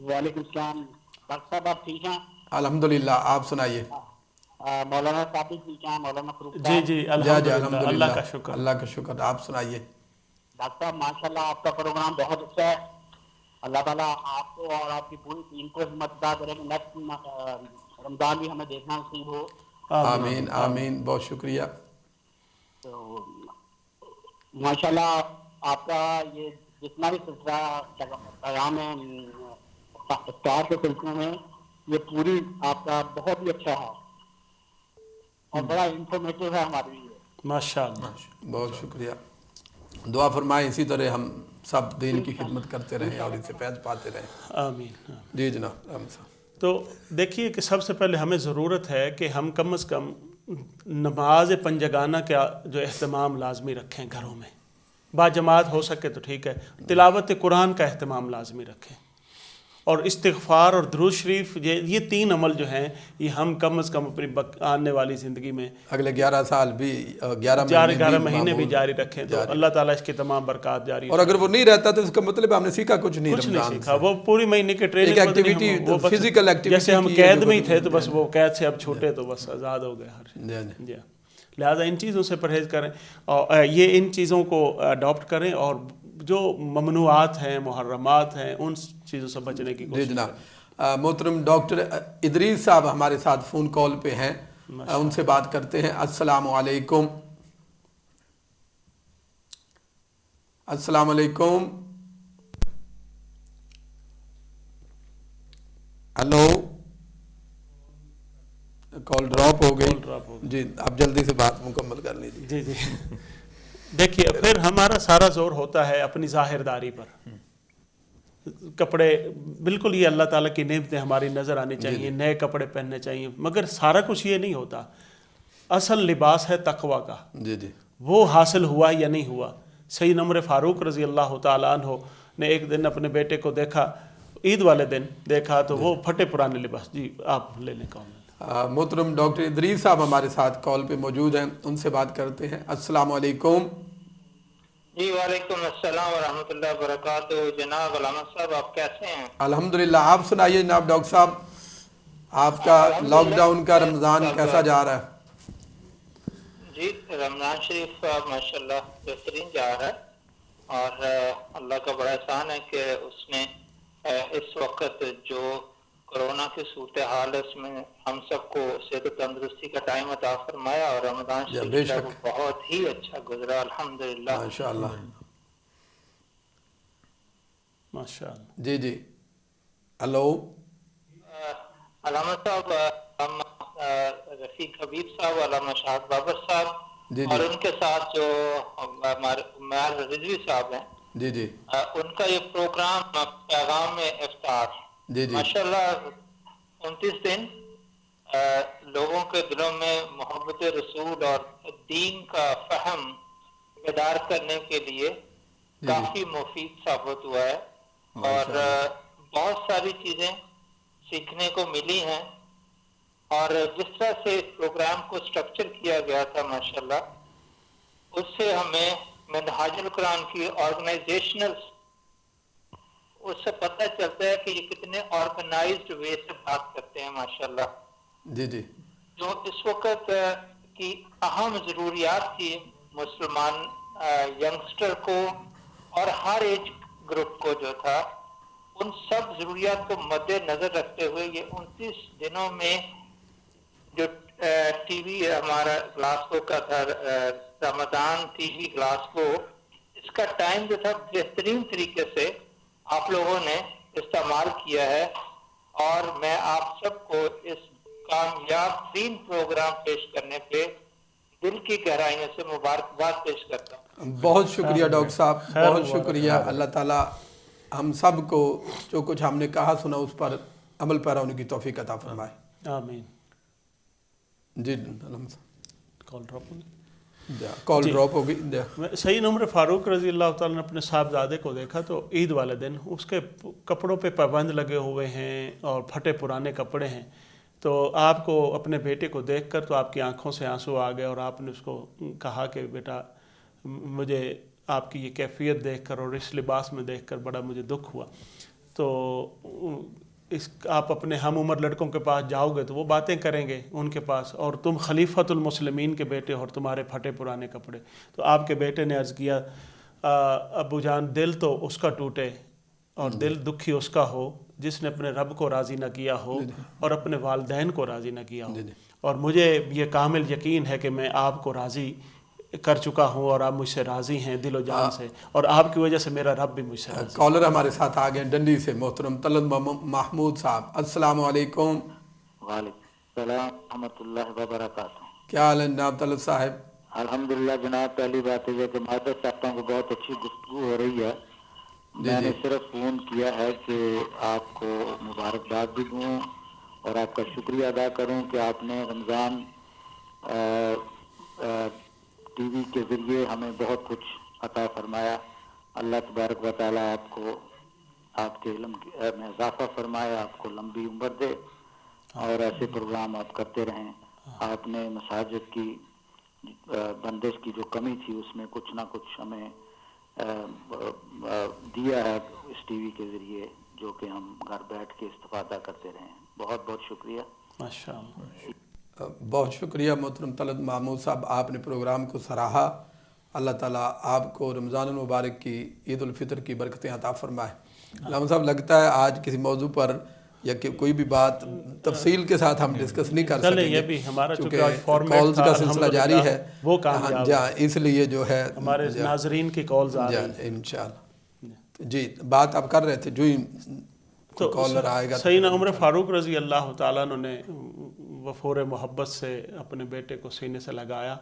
وعلیکم السلام. ڈاکٹر صاحب آپ ٹھیک ہیں؟ الحمدللہ, آپ سنائیے. مولانا صاحب ٹھیک ہیں؟ مولانا فروخ جی الحمدللہ, اللہ کا شکر. اللہ کا شکر. آپ سنائیے. ڈاکٹر صاحب ماشاءاللہ آپ کا پروگرام بہت اچھا ہے. اللہ تعالیٰ آپ کو اور آپ کی پوری ٹیم کو ہمت عطا کرے کہ نیکسٹ رمضان بھی ہمیں دیکھنا نصیب ہو. آمین آمین, بہت شکریہ. تو ماشاءاللہ آپ کا یہ جتنا بھی سلسلہ پیغام ہے افطار کے سلسلے میں, یہ پوری آپ کا بہت ہی اچھا ہے اور بڑا انفارمیٹیو ہے ہمارے لیے. ماشاءاللہ, بہت شکریہ. دعا فرمائیں اسی طرح ہم سب دین کی خدمت کرتے رہیں اور اس سے فیض پاتے رہیں. آمین. جی جناب. تو دیکھیے کہ سب سے پہلے ہمیں ضرورت ہے کہ ہم کم از کم نماز پنجگانہ کا جو اہتمام لازمی رکھیں گھروں میں. با جماعت ہو سکے تو ٹھیک ہے, تلاوت قرآن کا اہتمام لازمی رکھیں, اور استغفار اور درود شریف, یہ 3 عمل جو ہیں یہ ہم کم از کم اپنی آنے والی زندگی میں اگلے 11 سال بھی 11 مہینے بھی جاری رکھیں تو اللہ تعالیٰ اس کی تمام برکات جاری. اور اگر وہ نہیں رہتا تو اس کا مطلب ہم نے سیکھا کچھ نہیں سیکھا. وہ پوری مہینے کے ٹریننگ ایکٹیویٹی, فزیکل ایکٹیویٹی, جیسے ہم قید میں ہی تھے تو بس وہ قید سے اب چھوٹے تو بس آزاد ہو گئے. جی لہٰذا ان چیزوں سے پرہیز کریں اور یہ ان چیزوں کو اڈاپٹ کریں, اور جو ممنوعات ہیں محرمات ہیں ان چیزوں سے بچنے کی کوشش. جی جناب. محترم ڈاکٹر ادریس صاحب ہمارے ساتھ فون کال پہ ہیں, ان سے بات کرتے ہیں. السلام علیکم. السلام علیکم. ہلو, کال ڈراپ ہو گئی. جی آپ جلدی سے بات مکمل کر لیجیے. جی دیکھیے پھر ہمارا سارا زور ہوتا ہے اپنی ظاہر داری پر. کپڑے بالکل یہ اللہ تعالیٰ کی نعمتیں ہماری نظر آنی چاہیے, نئے کپڑے پہننے چاہیے, مگر سارا کچھ یہ نہیں ہوتا. اصل لباس ہے تقویٰ کا. وہ حاصل ہوا یا نہیں ہوا. سیدنا عمر فاروق رضی اللہ تعالیٰ عنہ نے ایک دن اپنے بیٹے کو دیکھا, عید والے دن دیکھا تو وہ پھٹے پرانے لباس. جی آپ لے لیں کون. محترم ڈاکٹر ادریس صاحب ہمارے ساتھ کال پہ موجود ہیں, ان سے بات کرتے ہیں. السلام علیکم. جی وعلیکم السلام ورحمۃ اللہ وبرکاتہ. جناب علامت صاحب آپ کیسے ہیں؟ الحمدللہ, آپ سنائیے جناب ڈاکٹر صاحب, آپ کا لاک ڈاؤن کا رمضان کیسا جا رہا ہے؟ جی رمضان شریف ماشاءاللہ بہترین جا رہا ہے, اور اللہ کا بڑا احسان ہے کہ اس نے اس وقت جو کرونا کی صورتحال اس میں ہم سب کو صحت و تندرستی کا ٹائم عطا فرمایا, اور رمضان شریف بہت ہی اچھا گزرا الحمدللہ. ماشاءاللہ ماشاءاللہ. جی ہلو. علامہ صاحب, ہم رفیق حبیب صاحب, علامہ شاہد بابر صاحب اور ان کے ساتھ جو ہمارے عمر رضوی صاحب ہیں, جی ان کا یہ پروگرام پیغام افطار ماشاءاللہ 29 دن لوگوں کے دلوں میں محبت رسول اور دین کا فہم بیدار کرنے کے لیے کافی مفید ثابت ہوا ہے, اور بہت ساری چیزیں سیکھنے کو ملی ہیں. اور جس طرح سے اس پروگرام کو سٹرکچر کیا گیا تھا ماشاءاللہ, اس سے ہمیں منہاج القرآن کی آرگنائزیشنل اس سے پتہ چلتا ہے کہ یہ کتنے آرگنائزڈ وے سے بات کرتے ہیں ماشاءاللہ. جی جو اس وقت کی اہم ضروریات تھی مسلمان ینگسٹر کو اور ہر ایج گروپ کو جو تھا, ان سب ضروریات کو مد نظر رکھتے ہوئے یہ 29 دنوں میں جو ٹی وی ہمارا گلاسگو کا تھا, رمضان ٹی وی گلاسگو, اس کا ٹائم جو تھا بہترین طریقے سے آپ لوگوں نے استعمال کیا ہے, اور میں آپ سب کو اس کامیاب ترین پروگرام پیش کرنے پہ دل کی گہرائیوں سے مبارکباد پیش کرتا ہوں. بہت شکریہ ڈاکٹر صاحب, بہت شکریہ. اللہ تعالیٰ ہم سب کو جو کچھ ہم نے کہا سنا اس پر عمل پیرا ہونے کی توفیق عطا فرمائے. آمین. جی کال ڈراپ ہوگی. کال ڈراپ ہوگی. سیدنا عمر فاروق رضی اللہ تعالیٰ نے اپنے صاحبزادے کو دیکھا تو عید والے دن اس کے کپڑوں پہ پابند لگے ہوئے ہیں اور پھٹے پرانے کپڑے ہیں. تو آپ کو اپنے بیٹے کو دیکھ کر تو آپ کی آنکھوں سے آنسو آ گئے اور آپ نے اس کو کہا کہ بیٹا مجھے آپ کی یہ کیفیت دیکھ کر اور اس لباس میں دیکھ کر بڑا مجھے دکھ ہوا. تو آپ اپنے ہم عمر لڑکوں کے پاس جاؤ گے تو وہ باتیں کریں گے ان کے پاس، اور تم خلیفۃ المسلمین کے بیٹے اور تمہارے پھٹے پرانے کپڑے. تو آپ کے بیٹے نے عرض کیا ابو جان دل تو اس کا ٹوٹے اور دل دکھی اس کا ہو جس نے اپنے رب کو راضی نہ کیا ہو اور اپنے والدین کو راضی نہ کیا ہو. اور مجھے یہ کامل یقین ہے کہ میں آپ کو راضی کر چکا ہوں اور آپ مجھ سے راضی ہیں دل و جان سے، اور آپ کی وجہ سے میرا رب بھی مجھ سے راضی. کالر ہمارے ساتھ آ گئے ڈنڈی سے، محترم طلعت محمود صاحب. السلام علیکم. وعلیکم السلام ورحمۃ اللہ وبرکاتہ. کیا حال ہے جناب طلعت صاحب؟ الحمدللہ جناب. پہلی بات یہ ہے کہ مہدث صاحبوں کو بہت اچھی گفتگو ہو رہی ہے. میں نے صرف فون کیا ہے کہ آپ کو مبارکباد بھی دوں اور آپ کا شکریہ ادا کروں کہ آپ نے رمضان ٹی وی کے ذریعے ہمیں بہت کچھ عطا فرمایا. اللہ تبارک و تعالیٰ آپ کو آپ کے علم میں اضافہ فرمائے، آپ کو لمبی عمر دے اور ایسے پروگرام آپ کرتے رہیں. آپ نے مساجد کی بندش کی جو کمی تھی اس میں کچھ نہ کچھ ہمیں دیا ہے اس ٹی وی کے ذریعے، جو کہ ہم گھر بیٹھ کے استفادہ کرتے رہیں. بہت بہت شکریہ. ماشاءاللہ. بہت شکریہ محترم طلعت محمود صاحب، آپ نے پروگرام کو سراہا. اللہ تعالیٰ آپ کو رمضان المبارک کی عید الفطر کی برکتیں عطا فرمائے. علامہ صاحب لگتا ہے آج کسی موضوع پر یا کہ کوئی بھی بات تفصیل کے ساتھ ہم ڈسکس نہیں کر سکیں گے کیونکہ کالز کا سلسلہ جاری ہے وہ کامیاب ہے، اس لیے جو ہے ہمارے ناظرین کی کالز آ رہی ہیں انشاءاللہ. جی بات آپ کر رہے تھے جو ہی کالر آئے گا. سیدنا عمر فاروق رضی اللہ تعالیٰ نے وفور محبت سے اپنے بیٹے کو سینے سے لگایا،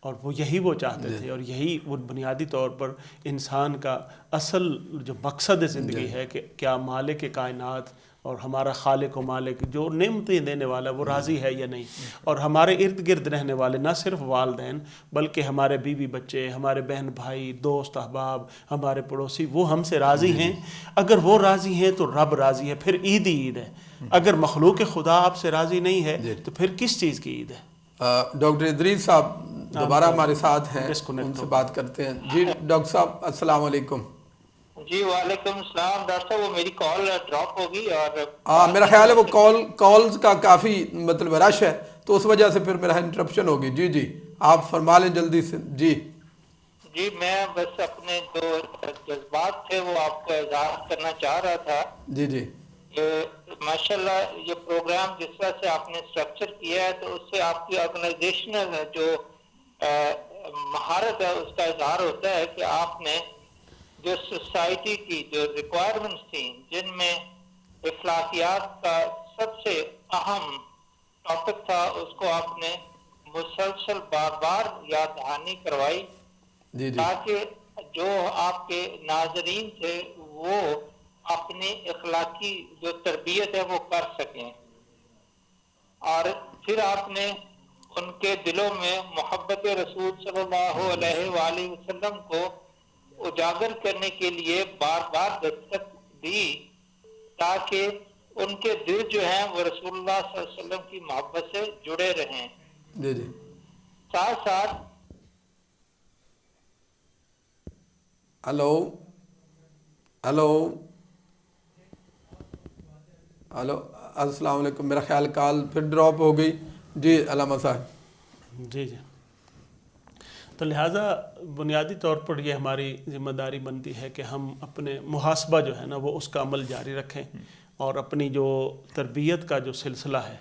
اور وہ یہی وہ چاہتے تھے، اور یہی وہ بنیادی طور پر انسان کا اصل جو مقصد زندگی ہے کہ کیا مالک کائنات اور ہمارا خالق و مالک جو نعمتیں دینے والا وہ راضی ہے یا نہیں. اور ہمارے ارد گرد رہنے والے نہ صرف والدین بلکہ ہمارے بیوی بچے، ہمارے بہن بھائی، دوست احباب، ہمارے پڑوسی، وہ ہم سے راضی ہیں. اگر وہ راضی ہیں تو رب راضی ہے، پھر عید ہی عید ہے. اگر مخلوق خدا آپ سے راضی نہیں ہے تو پھر کس چیز کی عید ہے؟ ڈاکٹر ادریس صاحب دوبارہ ہمارے ساتھ ہیں، ان سے بات کرتے ہیں. جی ڈاکٹر صاحب السلام علیکم. جی وعلیکم السلام. ڈاکٹر صاحب وہ میری کال ڈراپ ہوگی اور میرا خیال ہے وہ کالز کا کافی مطلب رش ہے تو اس وجہ سے پھر میرا انٹرپشن ہوگی. جی آپ فرما لیں جلدی سے. جی میں بس اپنے جو جذبات تھے وہ آپ کو اظہار کرنا چاہ رہا تھا. جی ماشاءاللہ یہ پروگرام جس طرح سے آپ نے اسٹرکچر کیا ہے تو اس سے آپ کی آرگنائزیشنل جو مہارت ہے اس کا اظہار ہوتا ہے کہ آپ نے جو سوسائٹی کی جو ریکوائرمنٹس تھیں جن میں اخلاقیات کا سب سے اہم ٹاپک تھا اس کو آپ نے مسلسل بار بار یاد دہانی کروائی تاکہ جو آپ کے ناظرین تھے وہ اپنی اخلاقی جو تربیت ہے وہ کر سکیں. اور پھر آپ نے ان کے دلوں میں محبت رسول صلی اللہ علیہ وآلہ وسلم کو اجاگر کرنے کے لیے بار بار دستک دی تاکہ ان کے دل جو ہیں وہ رسول اللہ صلی اللہ علیہ وسلم کی محبت سے جڑے رہیں. ساتھ ساتھ ہلو السلام علیکم. میرا خیال کال پھر ڈراپ ہو گئی. جی علامہ صاحب. جی تو لہٰذا بنیادی طور پر یہ ہماری ذمہ داری بنتی ہے کہ ہم اپنے محاسبہ جو ہے نا وہ اس کا عمل جاری رکھیں اور اپنی جو تربیت کا جو سلسلہ ہے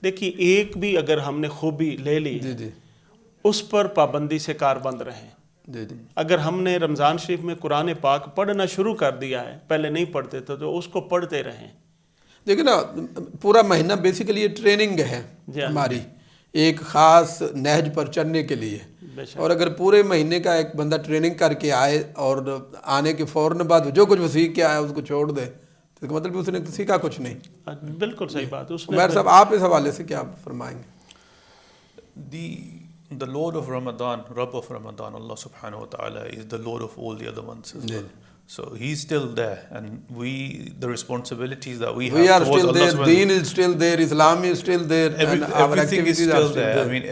دیکھیے ایک بھی اگر ہم نے خوبی لے لی اس پر پابندی سے کاربند رہیں. اگر ہم نے رمضان شریف میں قرآن پاک پڑھنا شروع کر دیا ہے، پہلے نہیں پڑھتے تھے تو اس کو پڑھتے رہیں. دیکھیں نا پورا مہینہ بیسیکلی یہ ٹریننگ ہے ہماری ایک خاص نہج پر چلنے کے لیے، اور اگر پورے مہینے کا ایک بندہ ٹریننگ کر کے آئے اور آنے کے فوراً بعد جو کچھ وہ سیکھ کے آیا اس کو چھوڑ دے تو مطلب اس نے سیکھا کچھ نہیں. بالکل صحیح بات. عمیر صاحب آپ اس حوالے سے کیا فرمائیں گے؟ The Lord of Ramadan, Rabb of Ramadan, Allah subhanahu wa ta'ala is the Lord of all the other ones as well. So He's still there, and the responsibilities that we have are towards still Allah there, Deen is still there, Islam is still there, and our everything is activities still are still there. there. I mean,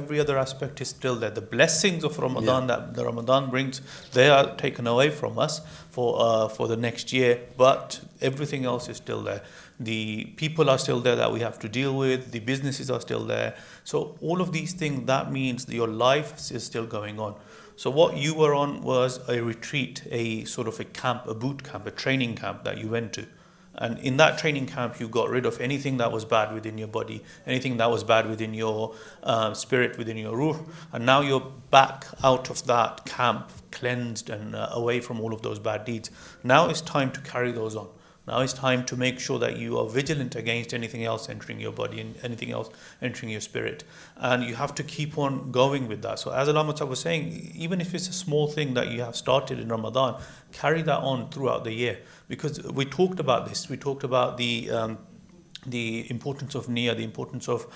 every other aspect is still there. The blessings of Ramadan that the Ramadan brings, they are taken away from us for the next year, but everything else is still there. The people are still there that we have to deal with. The businesses are still there. So all of these things, that means that your life is still going on. So what you were on was a retreat, a sort of a camp, a boot camp, a training camp that you went to. And in that training camp, you got rid of anything that was bad within your body, anything that was bad within your spirit, within your ruh. And now you're back out of that camp, cleansed and away from all of those bad deeds. Now it's time to carry those on. Now it's time to make sure that you are vigilant against anything else entering your body and anything else entering your spirit. And you have to keep on going with that. So as Allama Sahib was saying, even if it's a small thing that you have started in Ramadan, carry that on throughout the year. Because we talked about this. We talked about the importance of niyyah, the importance of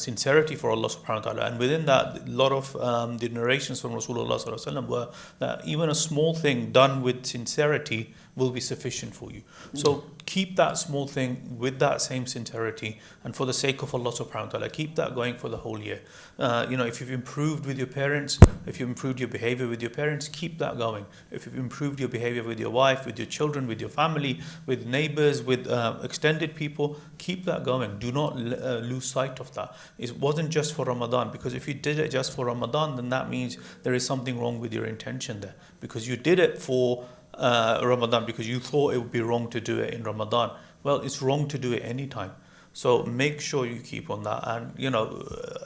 sincerity for Allah subhanahu wa ta'ala. And within that, a lot of the narrations from Rasulullah sallallahu alaihi wasallam were that even a small thing done with sincerity will be sufficient for you. So keep that small thing with that same sincerity, and for the sake of Allah subhanahu wa ta'ala, keep that going for the whole year. If you've improved with your parents, if you've improved your behavior with your parents, keep that going. If you've improved your behavior with your wife, with your children, with your family, with neighbors, with extended people, keep that going. Do not lose sight of that. It wasn't just for Ramadan, because if you did it just for Ramadan, then that means there is something wrong with your intention there, because you did it for Ramadan because you thought it would be wrong to do it in Ramadan. Well, it's wrong to do it anytime. So make sure you keep on that, and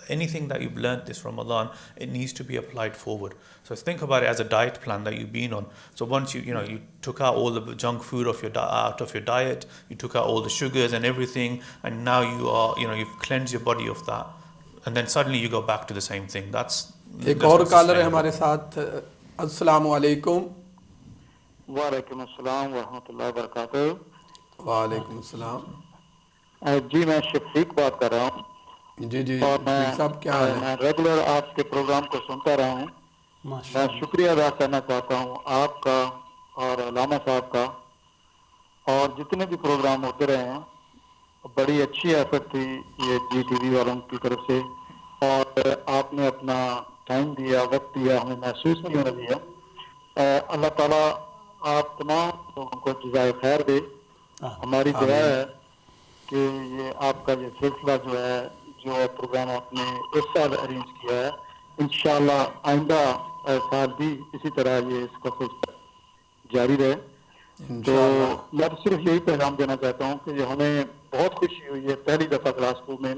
anything that you've learned this Ramadan, it needs to be applied forward. So think about it as a diet plan that you've been on. So once you took out all the junk food out of your diet, you took out all the sugars and everything, and now you are you've cleansed your body of that, and then suddenly you go back to the same thing. That's ایک اور collar ہے ہمارے ساتھ. السلام علیکم. وعلیکم السلام ورحمۃ اللہ وبرکاتہ. وعلیکم السلام. جی میں شفیق بات کر رہا ہوں. جی اور میں ریگولر آپ کے پروگرام کو سنتا رہا ہوں. میں شکریہ ادا کرنا چاہتا ہوں آپ کا اور علامہ صاحب کا، اور جتنے بھی پروگرام ہوتے رہے ہیں. بڑی اچھی ایفرٹ تھی یہ جی ٹی وی والوں کی طرف سے، اور آپ نے اپنا ٹائم دیا، وقت دیا، ہمیں محسوس نہیں ہونے دیا. اللہ تعالیٰ آپ تمام لوگوں کو جزائے خیر دے. ہماری دعا ہے کہ یہ آپ کا یہ سلسلہ جو پروگرام آپ نے اس سال ارینج کیا ہے، انشاءاللہ آئندہ سال بھی اسی طرح یہ اس کا سلسلہ جاری رہے. تو میں صرف یہی پیغام دینا چاہتا ہوں کہ ہمیں بہت خوشی ہوئی ہے پہلی دفعہ گلاسکو میں،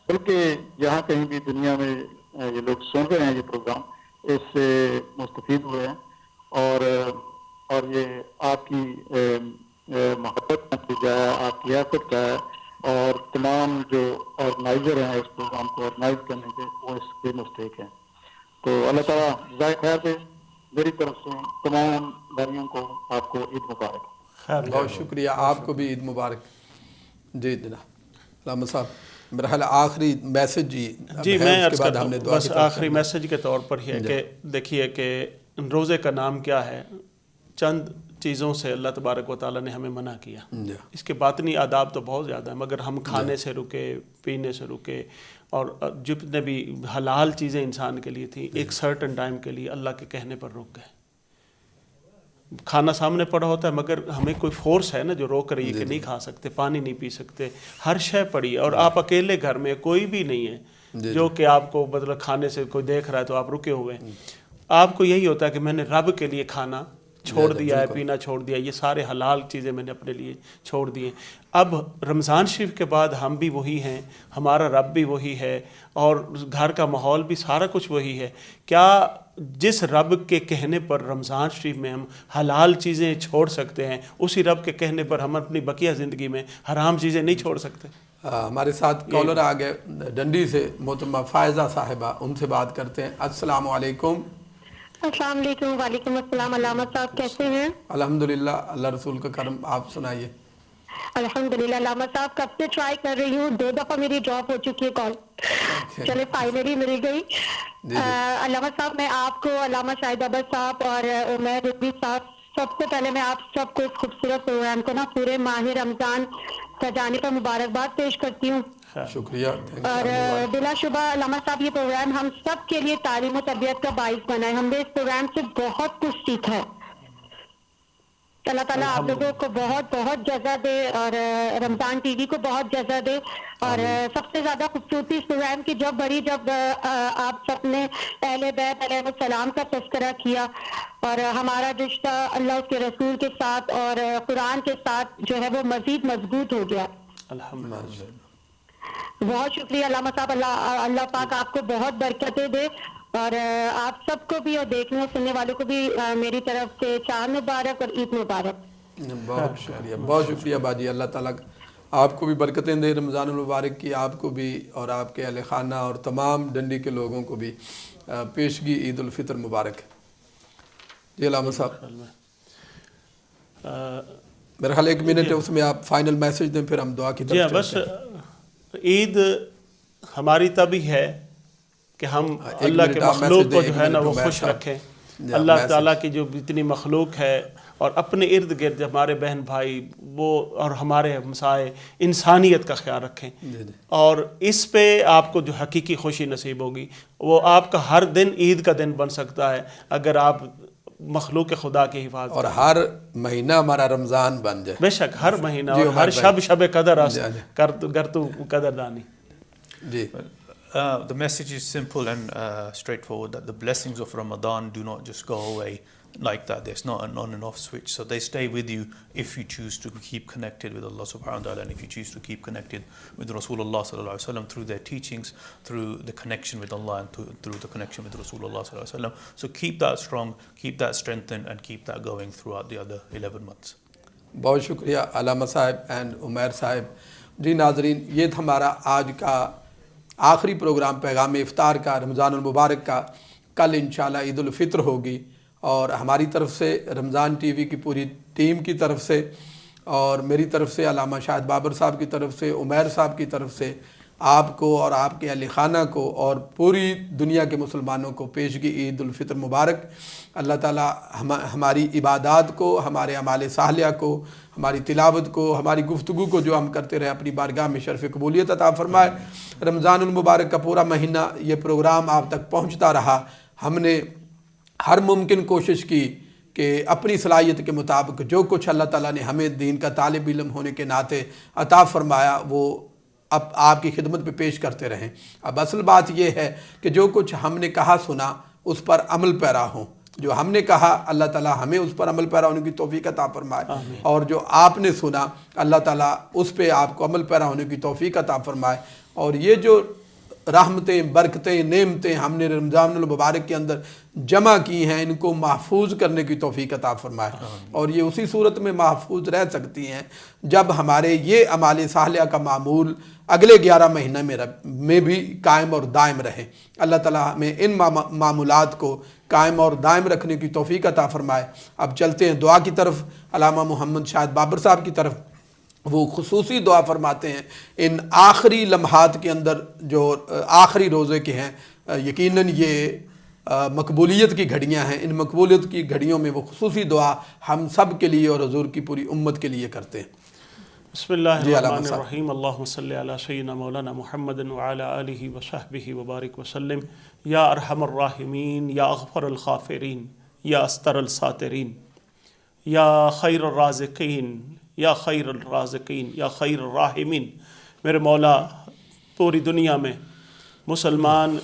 بلکہ جہاں کہیں بھی دنیا میں یہ لوگ سن رہے ہیں یہ پروگرام، اس سے مستفید ہوئے ہیں. اور یہ آپ کی محبت کا نتیجہ ہے، آپ کی ایفرٹ کا ہے، اور تمام جو آرگنائزر ہیں اس پروگرام کو آرگنائز کرنے کے، وہ اس کے مستحق ہیں. تو اللہ تعالیٰ جزائے خیر دے. میری طرف سے تمام بھائیوں کو آپ کو عید مبارک. بہت شکریہ، آپ کو بھی عید مبارک. جی جناب علامہ صاحب، میرا خیال آخری میسج جی میں بس آخری میسج کے طور پر ہی ہے کہ دیکھیے کہ روزے کا نام کیا ہے. چند چیزوں سے اللہ تبارک و تعالیٰ نے ہمیں منع کیا. اس کے باطنی آداب تو بہت زیادہ ہیں، مگر ہم کھانے سے رکے، پینے سے رکے، اور جتنے بھی حلال چیزیں انسان کے لیے تھیں ایک سرٹن ٹائم کے لیے اللہ کے کہنے پر رک گئے. کھانا سامنے پڑا ہوتا ہے مگر ہمیں کوئی فورس ہے نا جو روک رہی ہے کہ نہیں کھا سکتے، پانی نہیں پی سکتے، ہر شے پڑی ہے، اور آپ اکیلے گھر میں، کوئی بھی نہیں ہے جو کہ آپ کو مطلب کھانے سے کوئی دیکھ رہا ہے تو آپ رکے ہوئے ہیں. آپ کو یہی ہوتا ہے کہ میں نے رب کے لیے کھانا چھوڑ دیا ہے، پینا چھوڑ دیا، یہ سارے حلال چیزیں میں نے اپنے لیے چھوڑ دی ہیں. اب رمضان شریف کے بعد ہم بھی وہی ہیں، ہمارا رب بھی وہی ہے، اور گھر کا ماحول بھی سارا کچھ وہی ہے. کیا جس رب کے کہنے پر رمضان شریف میں ہم حلال چیزیں چھوڑ سکتے ہیں، اسی رب کے کہنے پر ہم اپنی بقیہ زندگی میں حرام چیزیں نہیں چھوڑ سکتے؟ ہمارے ساتھ کالر آ گئے ڈنڈی سے، محترمہ فائزہ صاحبہ، ان سے بات کرتے ہیں. السلام علیکم. السلام علیکم. وعلیکم السلام. علامہ صاحب کیسے ہیں؟ الحمدللہ, اللہ رسول کا کرم. آپ سنائیے. الحمدللہ. علامہ صاحب کب سے ٹرائی کر رہی ہوں, 2 دفعہ میری ڈراپ ہو چکی ہے کال, چلے فائنلی مل گئی. علامہ صاحب میں آپ کو, علامہ شاہد بابر صاحب اور عمیر رضوی صاحب, سب سے پہلے میں آپ سب کو اس خوبصورت پروگرام کو نا پورے ماہ رمضان سجانے پر مبارکباد پیش کرتی ہوں. شکریہ. اور بلا شبہ علامہ صاحب یہ پروگرام ہم سب کے لیے تعلیم و تربیت کا باعث بنا ہے. ہم نے اس پروگرام سے بہت کچھ سیکھا ہے. اللہ تعالیٰ آپ لوگوں کو بہت بہت جزا دے, اور رمضان ٹی وی کو بہت جزا دے. اور سب سے زیادہ خوبصورتی اس پروگرام کی جب آپ سب نے اہل بیت علیہ السلام کا تذکرہ کیا, اور ہمارا رشتہ اللہ اس کے رسول کے ساتھ اور قرآن کے ساتھ جو ہے وہ مزید مضبوط ہو گیا. الحمدللہ. بہت شکریہ علامہ صاحب. اللہ پاک آپ کو بہت برکتیں دے, اور آپ سب کو بھی اور دیکھنے اور سننے والوں کو بھی میری طرف سے چاند مبارک اور عید مبارک. بہت شکریہ, بہت شکریہ باجی. اللہ تعالیٰ آپ کو بھی برکتیں دے رمضان المبارک کی, آپ کو بھی اور آپ کے اہل خانہ اور تمام ڈنڈی کے لوگوں کو بھی پیشگی عید الفطر مبارک. جی علامہ صاحب, میرا خیال 1 منٹ ہے, اس میں آپ فائنل میسج دیں, پھر ہم دعا کی طرف بس عید ہماری تب ہی ہے کہ ہم اللہ کے مخلوق کو جو ہے نا وہ خوش رکھیں. اللہ تعالیٰ کی جو اتنی مخلوق ہے اور اپنے ارد گرد ہمارے بہن بھائی وہ اور ہمارے ہمسائے, انسانیت کا خیال رکھیں. اور اس پہ آپ کو جو حقیقی خوشی نصیب ہوگی وہ آپ کا ہر دن عید کا دن بن سکتا ہے اگر آپ مخلوق خدا کی حفاظت, اور ہر مہینہ ہمارا رمضان بن جائے. بے شک ہر مہینہ, اور ہر شب قدر گر تو قدر دانی. جی. The message is simple and straightforward, that the blessings of Ramadan do not just go away like that. There's not an on and off switch. So they stay with you if you choose to keep connected with Allah subhanahu wa ta'ala, and if you choose to keep connected with Rasulullah sallallahu alaihi wasallam through their teachings, through the connection with Allah, and through the connection with Rasulullah sallallahu alaihi wasallam. So keep that strong, keep that strengthened, and keep that going throughout the other 11 months. بہت شکریہ علامہ صاحب and Umair صاحب. جی ناظرین, یہ تھا ہمارا آج کا آخری پروگرام پیغام افطار کا, رمضان المبارک کا. کل انشاءاللہ عید الفطر ہوگی, اور ہماری طرف سے, رمضان ٹی وی کی پوری ٹیم کی طرف سے, اور میری طرف سے, علامہ شاہد بابر صاحب کی طرف سے, عمیر صاحب کی طرف سے, آپ کو اور آپ کے اہل خانہ کو اور پوری دنیا کے مسلمانوں کو پیشگی عید الفطر مبارک. اللہ تعالیٰ ہماری عبادات کو, ہمارے اعمال صالحہ کو, ہماری تلاوت کو, ہماری گفتگو کو جو ہم کرتے رہے اپنی بارگاہ میں شرف قبولیت عطا فرمائے. رمضان المبارک کا پورا مہینہ یہ پروگرام آپ تک پہنچتا رہا. ہم نے ہر ممکن کوشش کی کہ اپنی صلاحیت کے مطابق جو کچھ اللہ تعالیٰ نے ہمیں دین کا طالب علم ہونے کے ناطے عطا فرمایا وہ اب آپ کی خدمت پہ پیش کرتے رہیں. اب اصل بات یہ ہے کہ جو کچھ ہم نے کہا سنا اس پر عمل پیرا ہوں. جو ہم نے کہا اللہ تعالیٰ ہمیں اس پر عمل پیرا ہونے کی توفیق عطا فرمائے, اور جو آپ نے سنا اللہ تعالیٰ اس پہ آپ کو عمل پیرا ہونے کی توفیق عطا فرمائے. اور یہ جو رحمتیں, برکتیں, نعمتیں ہم نے رمضان المبارک کے اندر جمع کی ہیں ان کو محفوظ کرنے کی توفیق عطا فرمائے. اور یہ اسی صورت میں محفوظ رہ سکتی ہیں جب ہمارے یہ اعمال صالحہ کا معمول اگلے 11 مہینے میں بھی قائم اور دائم رہے. اللہ تعالیٰ ہمیں ان معمولات کو قائم اور دائم رکھنے کی توفیق عطا فرمائے. اب چلتے ہیں دعا کی طرف. علامہ محمد شاہد بابر صاحب کی طرف وہ خصوصی دعا فرماتے ہیں ان آخری لمحات کے اندر جو آخری روزے کے ہیں. یقیناً یہ مقبولیت کی گھڑیاں ہیں. ان مقبولیت کی گھڑیوں میں وہ خصوصی دعا ہم سب کے لیے اور حضور کی پوری امت کے لیے کرتے ہیں. بسم اللہ الرحمن الرحیم. اللہم صلی علی سیدنا مولانا محمد وعلی آلہ وصحبہ وبارک وسلم. یا ارحم الراحمین, یا اغفر الغافرین, یا استر الساترین, یا خیر الرازقین, یا خیر الرازقین, یا خیر الراحمین. میرے مولا, پوری دنیا میں مسلمان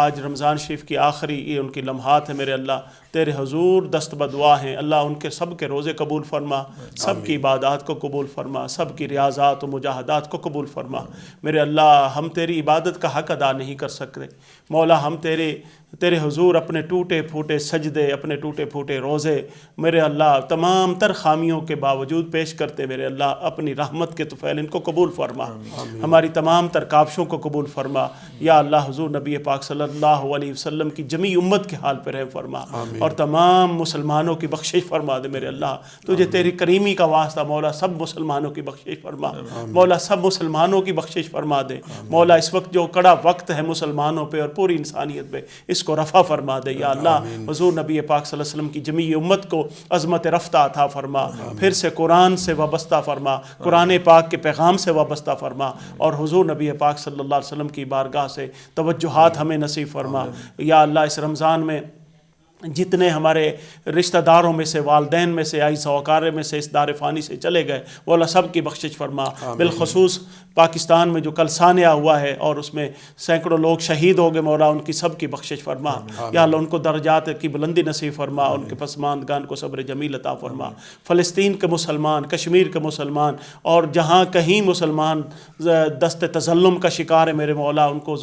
آج رمضان شریف کی آخری یہ ان کی لمحات ہیں. میرے اللہ تیرے حضور دست بدعا ہیں. اللہ ان کے سب کے روزے قبول فرما, سب کی عبادات کو قبول فرما, سب کی ریاضات و مجاہدات کو قبول فرما. میرے اللہ ہم تیری عبادت کا حق ادا نہیں کر سکتے. مولا ہم تیرے حضور اپنے ٹوٹے پھوٹے سجدے, اپنے ٹوٹے پھوٹے روزے میرے اللہ تمام تر خامیوں کے باوجود پیش کرتے. میرے اللہ اپنی رحمت کے طفیل ان کو قبول فرما, ہماری تمام تر کاوشوں کو قبول فرما. یا اللہ حضور نبی پاک صلی صلی اللہ علیہ وسلم کی جمی امت کے حال پہ رحم فرما اور تمام مسلمانوں کی بخشش فرما دے میرے اللہ. تجھے تیری کریمی کا واسطہ مولا سب مسلمانوں کی بخشش فرما مولا, سب مسلمانوں کی بخشش فرما دے مولا. اس وقت جو کڑا وقت ہے مسلمانوں پہ اور پوری انسانیت پہ, اس کو رفع فرما دے یا اللہ. حضور نبی پاک صلی اللہ علیہ وسلم کی جمی امت کو عظمت رفتہ عطا فرما, پھر سے قرآن سے وابستہ فرما, قرآن پاک کے پیغام سے وابستہ فرما, اور حضور نبی پاک صلی اللہ علیہ وسلم کی بارگاہ سے توجہات ہمیں نصیب فرما یا اللہ. اس رمضان میں جتنے ہمارے رشتہ داروں میں سے, والدین میں سے, اعزاء و اقارب میں سے اس دار فانی سے چلے گئے, وہ اللہ سب کی بخشش فرما. بالخصوص پاکستان میں جو کل سانحہ ہوا ہے اور اس میں سینکڑوں لوگ شہید ہو گئے مولا, ان کی سب کی بخشش فرما یا اللہ. ان کو درجات کی بلندی نصیب فرما, ان کے پسماندگان کو صبر جمیل عطا فرما. فلسطین کے مسلمان, کشمیر کے مسلمان, اور جہاں کہیں مسلمان دست تظلم کا شکار ہے میرے مولا, ان کو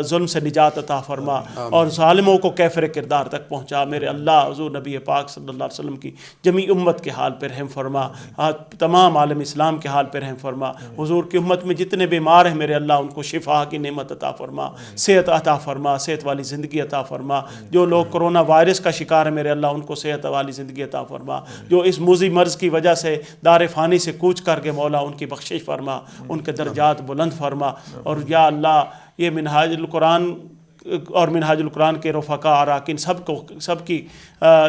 ظلم سے نجات عطا فرما اور ظالموں کو کیفر کردار تک پہنچا میرے اللہ. حضور نبی پاک صلی اللہ علیہ وسلم کی جمی امت کے حال پہ رحم فرما, تمام عالم اسلام کے حال پہ رحم فرما. حضور کی امت میں جتنے بیمار ہیں میرے اللہ, ان کو شفا کی نعمت عطا فرما, صحت عطا فرما, صحت والی زندگی عطا فرما. جو لوگ کرونا وائرس کا شکار ہیں میرے اللہ, ان کو صحت والی زندگی عطا فرما. جو اس موذی مرض کی وجہ سے دار فانی سے کوچ کر کے مولا, ان کی بخشش فرما, ان کے درجات بلند فرما. اور یا اللہ یہ منہاج القرآن اور منہاج القرآن کے رفقا اراکین سب کی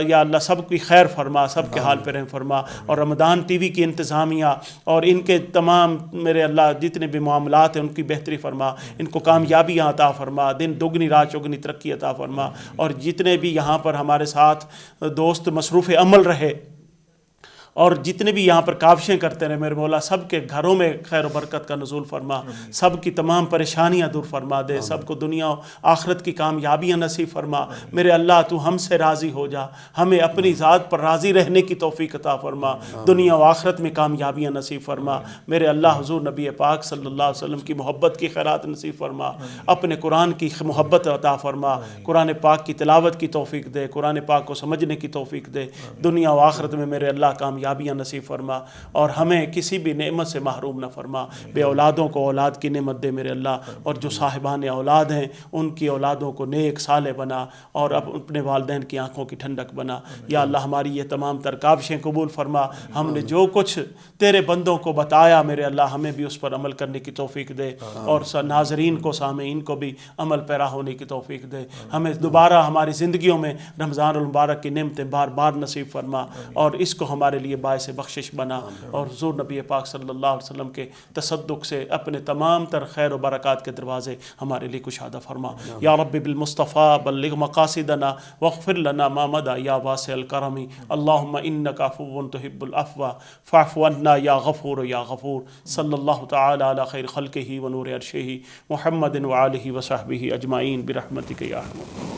یا اللہ سب کی خیر فرما, سب کے حال پہ رحم فرما. اور رمضان ٹی وی کی انتظامیہ اور ان کے تمام میرے اللہ جتنے بھی معاملات ہیں ان کی بہتری فرما, ان کو کامیابیاں عطا فرما, دن دگنی رات چگنی ترقی عطا فرما. اور جتنے بھی یہاں پر ہمارے ساتھ دوست مصروف عمل رہے اور جتنے بھی یہاں پر کاوشیں کرتے رہے میرے مولا, سب کے گھروں میں خیر و برکت کا نزول فرما, سب کی تمام پریشانیاں دور فرما دے, سب کو دنیا و آخرت کی کامیابیاں نصیب فرما میرے اللہ. تو ہم سے راضی ہو جا, ہمیں اپنی ذات پر راضی رہنے کی توفیق عطا فرما, دنیا و آخرت میں کامیابیاں نصیب فرما میرے اللہ. حضور نبی پاک صلی اللہ علیہ وسلم کی محبت کی خیرات نصیب فرما, اپنے قرآن کی محبت عطا فرما, قرآن پاک کی تلاوت کی توفیق دے, قرآن پاک کو سمجھنے کی توفیق دے, دنیا و آخرت میں میرے اللہ کامیابیاں نصیب فرما. اور ہمیں کسی بھی نعمت سے محروم نہ فرما. بے اولادوں کو اولاد کی نعمت دے میرے اللہ, اور جو صاحبان اولاد ہیں ان کی اولادوں کو نیک صالح بنا, اور اپنے والدین کی آنکھوں کی ٹھنڈک بنا یا اللہ. ہماری یہ تمام کاوشیں قبول فرما. ہم نے جو کچھ تیرے بندوں کو بتایا میرے اللہ, ہمیں بھی اس پر عمل کرنے کی توفیق دے, اور ناظرین کو سامعین کو بھی عمل پیرا ہونے کی توفیق دے. ہمیں دوبارہ ہماری زندگیوں میں رمضان المبارک کی نعمتیں بار بار نصیب فرما, اور اس کو ہمارے لیے باعث بخشش بنا. اور حضور نبی پاک صلی اللہ علیہ وسلم کے تصدق سے اپنے تمام تر خیر و برکات کے دروازے ہمارے لیے کشادہ فرما. یا رب بالمصطفیٰ بلغ مقاصدنا واغفر لنا ما مدى یا واسع الکرم. اللہم انک عفو تحب العفو فاعف عنا یا غفور یا غفور. صلی اللہ تعالی علی خیر خلقہ ونور عرشہ محمد وآلہ وصحبہ اجمعین برحمتک یا ارحم الراحمین.